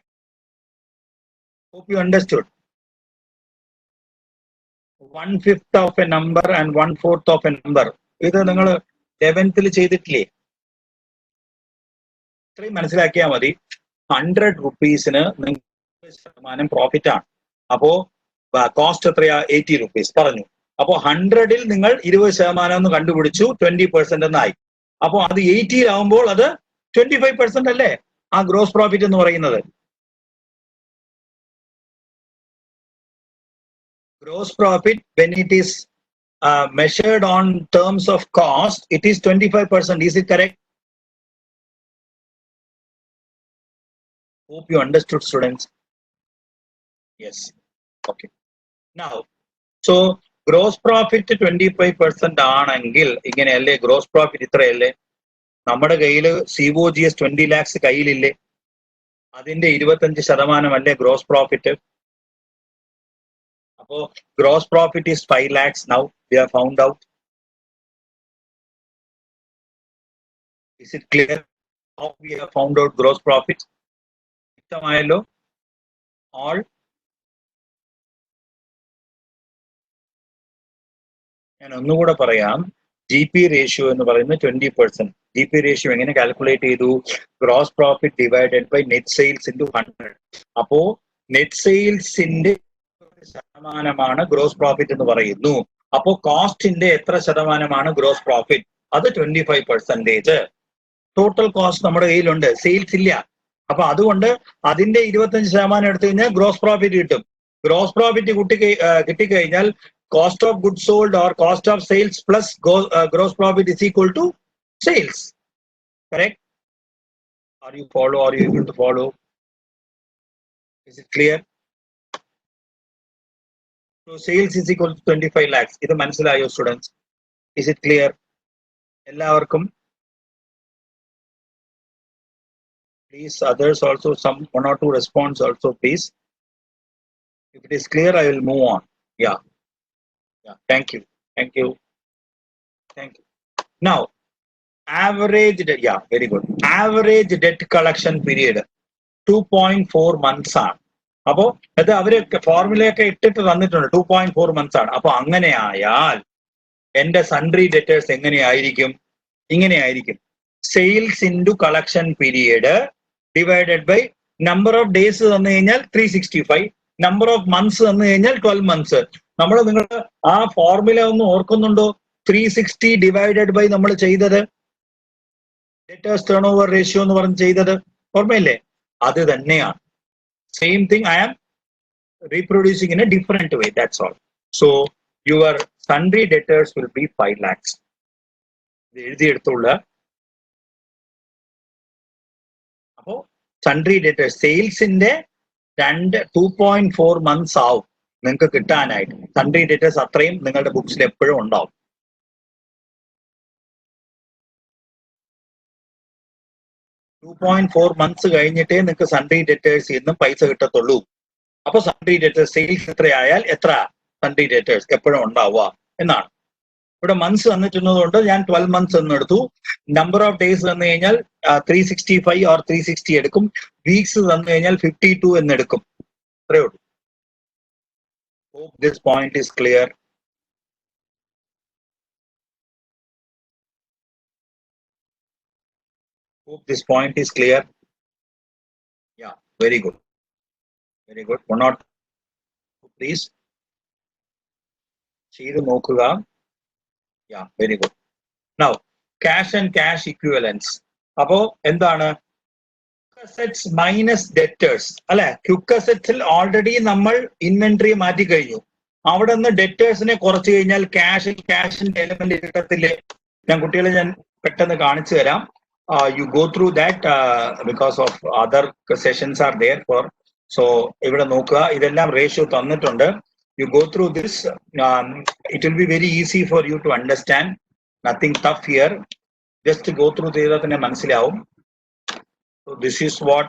Hope you understood. 1/5 of a number and 1/4 of a number. ഇത് നിങ്ങൾ 11th ചെയ്തിട്ടില്ലേ? ഇത്രയും മനസ്സിലാക്കിയാൽ മതി. 100 rupeesന് നിങ്ങൾക്ക് പ്രോഫിറ്റ് ആണ്. അപ്പോ കോസ്റ്റ് എത്രയാ? 80 rupees പറഞ്ഞു. അപ്പോ 100ൽ നിങ്ങൾ 20% എന്ന് കണ്ടുപിടിച്ചു, 20% എന്നായി. അപ്പോ അത് 80 ആവുമ്പോൾ അത് 25% അല്ലേ ആ ഗ്രോസ് പ്രോഫിറ്റ് എന്ന് പറയുന്നത്? Gross profit, when it is measured on terms of cost, it is 25%. Is it correct? Hope you understood, students. Yes. Okay. Now, so gross profit 25% ആണെങ്കിൽ ഇങ്ങനെയല്ലേ? ഗ്രോസ് പ്രോഫിറ്റ് ഇത്രയല്ലേ? നമ്മുടെ കയ്യിൽ COGS 20 lakhs കയ്യിലില്ലേ? അതിന്റെ 25% അല്ലേ ഗ്രോസ് പ്രോഫിറ്റ്? അപ്പോ gross profit is 5 lakhs now we have found out. Is it clear how we have found out gross profit? വ്യക്തമായല്ലോ? All ഞാൻ ഒന്നുകൂടെ പറയാം. GP ratio എന്ന് പറയുന്നത് 20%. GP ratio എങ്ങനെ കാൽക്കുലേറ്റ് ചെയ്തു? Gross profit divided by net sales into 100. അപ്പോ net സെയിൽസിന്റെ ശതമാനമാണ് gross profit എന്ന് പറയുന്നു. അപ്പോ കോസ്റ്റിന്റെ എത്ര ശതമാനമാണ് ഗ്രോസ് പ്രോഫിറ്റ്? അത് 25%. ടോട്ടൽ കോസ്റ്റ് നമ്മുടെ കയ്യിലുണ്ട്, സെയിൽസ് ഇല്ല. അപ്പൊ അതുകൊണ്ട് അതിന്റെ 25% എടുത്തു കഴിഞ്ഞാൽ ഗ്രോസ് പ്രോഫിറ്റ് കിട്ടും. ഗ്രോസ് പ്രോഫിറ്റ് കിട്ടിക്കഴിഞ്ഞാൽ cost of goods sold or cost of sales plus gross profit is equal to sales. Correct? Are you able to follow? Is it clear? So sales is equal to 25 lakhs. ഇത് മനസ്സിലായോ students? Is it clear? എല്ലാവർക്കും? Please, others also, some 1 or 2 response also, please. If it is clear, I will move on. Yeah. Thank you. Now, average debt, yeah, very good. Average debt collection period 2.4 months ആണ്. അപ്പോ അത് അവര് ഫോർമുലയൊക്കെ ഇട്ടിട്ട് തന്നിട്ടുണ്ട്. 2.4 months ആണ്. അപ്പൊ അങ്ങനെ ആയാൽ എന്റെ സൺട്രി ഡെറ്റേഴ്സ് എങ്ങനെയായിരിക്കും? ഇങ്ങനെയായിരിക്കും. Sales into collection period divided by number of days തന്നു കഴിഞ്ഞാൽ 365, നമ്പർ ഓഫ് മന്ത്സ് തന്നു കഴിഞ്ഞാൽ 12 months. നിങ്ങൾ ആ ഫോർമുല ഒന്ന് ഓർക്കുന്നുണ്ടോ? 360 ഡിവൈഡഡ് ബൈ നമ്മൾ ചെയ്തത് ഡെറ്റേഴ്സ് ടേൺ ഓവർ റേഷ്യോ എന്ന് പറഞ്ഞ് ചെയ്തത് ഓർമ്മയില്ലേ? അത് തന്നെയാണ്. Same thing I am reproducing in a different way. That's all. So your sundry debtors will be 5 lakhs. ഇത് എഴുതിയെടുത്തുള്ള. അപ്പോ സൺട്രി ഡെറ്റേഴ്സ് സെയിൽസിന്റെ 2.4 months ആവും നിങ്ങൾക്ക് കിട്ടാനായിട്ട്. സൺട്രി ഡെറ്റേഴ്സ് അത്രയും നിങ്ങളുടെ ബുക്സിൽ എപ്പോഴും ഉണ്ടാവും. (2.4 months കഴിഞ്ഞിട്ടേ നിങ്ങൾക്ക് സൺട്രി ഡെറ്റേഴ്സ് എന്നും പൈസ കിട്ടത്തുള്ളൂ. അപ്പൊ സൺഡ്രി ഡെറ്റേഴ്സ് സെയിൽസ് എത്രയായാൽ എത്ര സൺഡ്രി ഡെറ്റേഴ്സ് എപ്പോഴും ഉണ്ടാവുക എന്നാണ്. ഇവിടെ മന്ത്സ് തന്നിട്ടുള്ളതുകൊണ്ട് ഞാൻ 12 months എന്ന് എടുത്തു. നമ്പർ ഓഫ് ഡേയ്സ് തന്നു കഴിഞ്ഞാൽ 365 or 360 എടുക്കും. വീക്സ് തന്നു കഴിഞ്ഞാൽ 52 എന്ന് എടുക്കും. അത്രയേ ഉള്ളൂ. Hope this point is clear. Hope this point is clear. Yeah, very good. Very good. One or two, please. ചെയ്ത് നോക്കുക. Yeah, very good. Now, cash and cash equivalents. അപ്പോ എന്താണ് അസെറ്റ്സ് മൈനസ് ഡെറ്റേഴ്സ് അല്ലെ? ക്വിക്ക് അസെറ്റ്സിൽ ഓൾറെഡി നമ്മൾ inventory മാറ്റി കഴിഞ്ഞു. അവിടെ നിന്ന് ഡെറ്റേഴ്സിനെ കുറച്ച് കഴിഞ്ഞാൽ ക്യാഷിന്റെ എലിമെന്റ് കിട്ടത്തില്ലേ? ഞാൻ പെട്ടെന്ന് കാണിച്ചു തരാം. You go through that because of other sessions are there for. So ഇവിടെ നോക്കുക, ഇതെല്ലാം റേഷ്യോ തന്നിട്ടുണ്ട്. You go through this. It will be very easy for you to understand. Nothing tough here. Just go through ചെയ്താൽ തന്നെ മനസ്സിലാവും. So this is what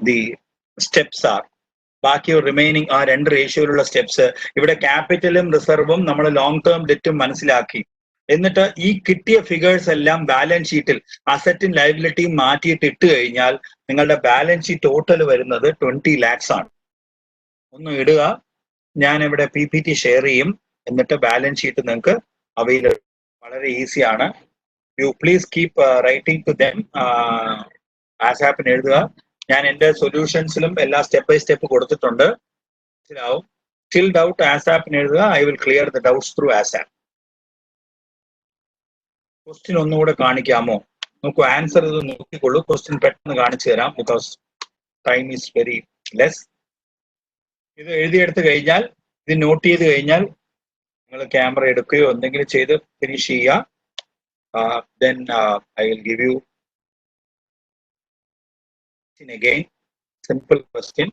the steps are. ബാക്കി remaining ആ രണ്ട് റേഷ്യോയിലുള്ള സ്റ്റെപ്സ്. ഇവിടെ ക്യാപിറ്റലും റിസർവും നമ്മൾ ലോങ് ടേം ഡെറ്റും മനസ്സിലാക്കി. എന്നിട്ട് ഈ കിട്ടിയ ഫിഗേഴ്സ് എല്ലാം ബാലൻസ് ഷീറ്റിൽ അസറ്റും ലയബിലിറ്റിയും മാറ്റിയിട്ട് ഇട്ട് കഴിഞ്ഞാൽ നിങ്ങളുടെ ബാലൻസ് ഷീറ്റ് ടോട്ടൽ വരുന്നത് 20 lakhs ആണ്. ഒന്ന് ഇടുക. ഞാൻ ഇവിടെ PPT ഷെയർ ചെയ്യും. എന്നിട്ട് ബാലൻസ് ഷീറ്റ് നിങ്ങൾക്ക് അവൈലബിൾ. വളരെ ഈസിയാണ്. You please keep writing to them. ആസാപ്പിന് എഴുതുക. ഞാൻ എൻ്റെ സൊല്യൂഷൻസിലും എല്ലാ സ്റ്റെപ്പ് ബൈ സ്റ്റെപ്പ് കൊടുത്തിട്ടുണ്ട്. മനസ്സിലാവും. സ്റ്റിൽ ഡൗട്ട് ആസാപ്പിന് എഴുതുക. I will clear the doubts through ASAP. Question ഒന്നുകൂടെ കാണിക്കാമോ? നോക്കൂ, ആൻസർ ഇത് നോക്കിക്കൊള്ളൂ. ക്വസ്റ്റ്യൻ പെട്ടെന്ന് കാണിച്ചു തരാം. Because time is very less. ഇത് എഴുതിയെടുത്ത് കഴിഞ്ഞാൽ, ഇത് നോട്ട് ചെയ്ത് കഴിഞ്ഞാൽ നിങ്ങൾ ക്യാമറ എടുക്കുകയോ എന്തെങ്കിലും ചെയ്ത് ഫിനിഷ് ചെയ്യുക. Then I will give you again simple question.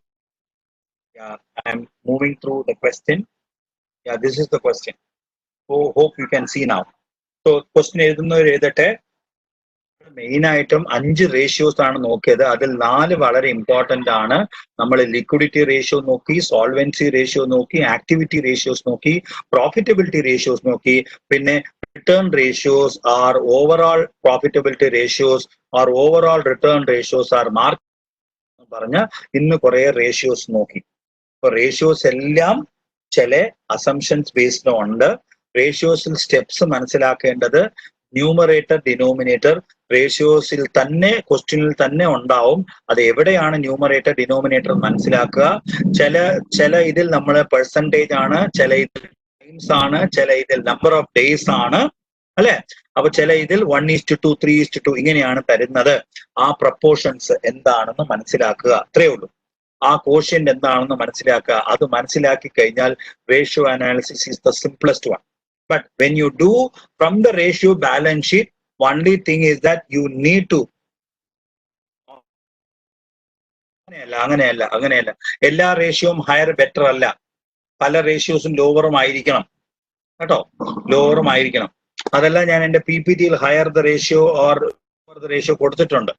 Yeah, I am moving through the question. Yeah, this is the question. So hope you can see now. So question എഴുതുന്നവർ എഴുതട്ടെ. Main ആയിട്ടും 5 ratios ആണ് നോക്കിയത്. അതിൽ 4 വളരെ important ആണ്. നമ്മൾ liquidity ratio നോക്കി, solvency ratio നോക്കി, ആക്ടിവിറ്റി റേഷ്യോസ് നോക്കി, പ്രോഫിറ്റബിലിറ്റി റേഷ്യോസ് നോക്കി. പിന്നെ return ratios or overall profitability ratios or overall return ratios are marked പറഞ്ഞ ഇന്ന് കുറെ റേഷ്യോസ് നോക്കി. അപ്പൊ റേഷ്യോസ് എല്ലാം ചില അസംഷൻസ് ബേസ്ഡ് ഉണ്ട്. റേഷ്യോസിൽ സ്റ്റെപ്സ് മനസ്സിലാക്കേണ്ടത് ന്യൂമറേറ്റർ ഡിനോമിനേറ്റർ റേഷ്യോസിൽ തന്നെ ക്വസ്റ്റ്യനിൽ തന്നെ ഉണ്ടാവും. അത് എവിടെയാണ് ന്യൂമറേറ്റർ ഡിനോമിനേറ്റർ മനസ്സിലാക്കുക. ചില ഇതിൽ നമ്മൾ പെർസെൻറ്റേജ് ആണ്, ചില ഇതിൽ ടൈംസ് ആണ്, ചില ഇതിൽ നമ്പർ ഓഫ് ഡേയ്സ് ആണ് അല്ലെ? അപ്പൊ ചില ഇതിൽ 1:2, 3:2 ഇങ്ങനെയാണ് തരുന്നത്. ആ പ്രപ്പോർഷൻസ് എന്താണെന്ന് മനസ്സിലാക്കുക. അത്രേ ഉള്ളൂ. ആ കോഷ്യന്റ് എന്താണെന്ന് മനസ്സിലാക്കുക. അത് മനസ്സിലാക്കി കഴിഞ്ഞാൽ ratio analysis is the simplest one. But when you do from the ratio balance sheet, only thing is that you need to അങ്ങനെയല്ല എല്ലാ റേഷ്യോയും ഹയർ ബെറ്റർ അല്ല. പല റേഷ്യോസും ലോവറും ആയിരിക്കണം കേട്ടോ, ലോവറും ആയിരിക്കണം. അതെല്ലാം ഞാൻ എൻ്റെ PPTയിൽ higher the ratio or lower the ratio കൊടുത്തിട്ടുണ്ട്.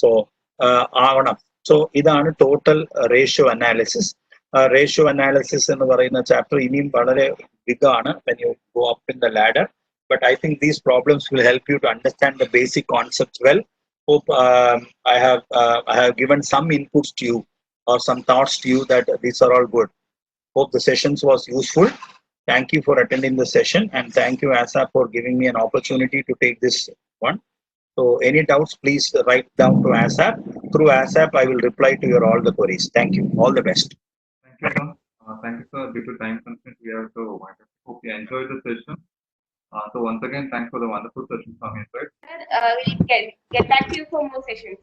സോ ആവണം. സോ ഇതാണ് total ratio analysis. Ratio analysis എന്ന് പറയുന്ന ചാപ്റ്റർ ഇനിയും വളരെ ബിഗ് ആണ് when you go up in the ladder. But I think these problems will help you to understand the basic concepts well. Hope I have given some inputs to you or some thoughts to you that these are all good. Hope the sessions was useful. Thank you for attending the session, and thank you ASAP for giving me an opportunity to take this one. So any doubts, please write down to ASAP. Through ASAP, I will reply to your all the queries. Thank you. All the best. Thank you, sir. Thank you, sir. Due to time constraints, we have to wind up. Hope you enjoyed the session. So once again, thanks for the wonderful session from your side. We'll get back to you for more sessions.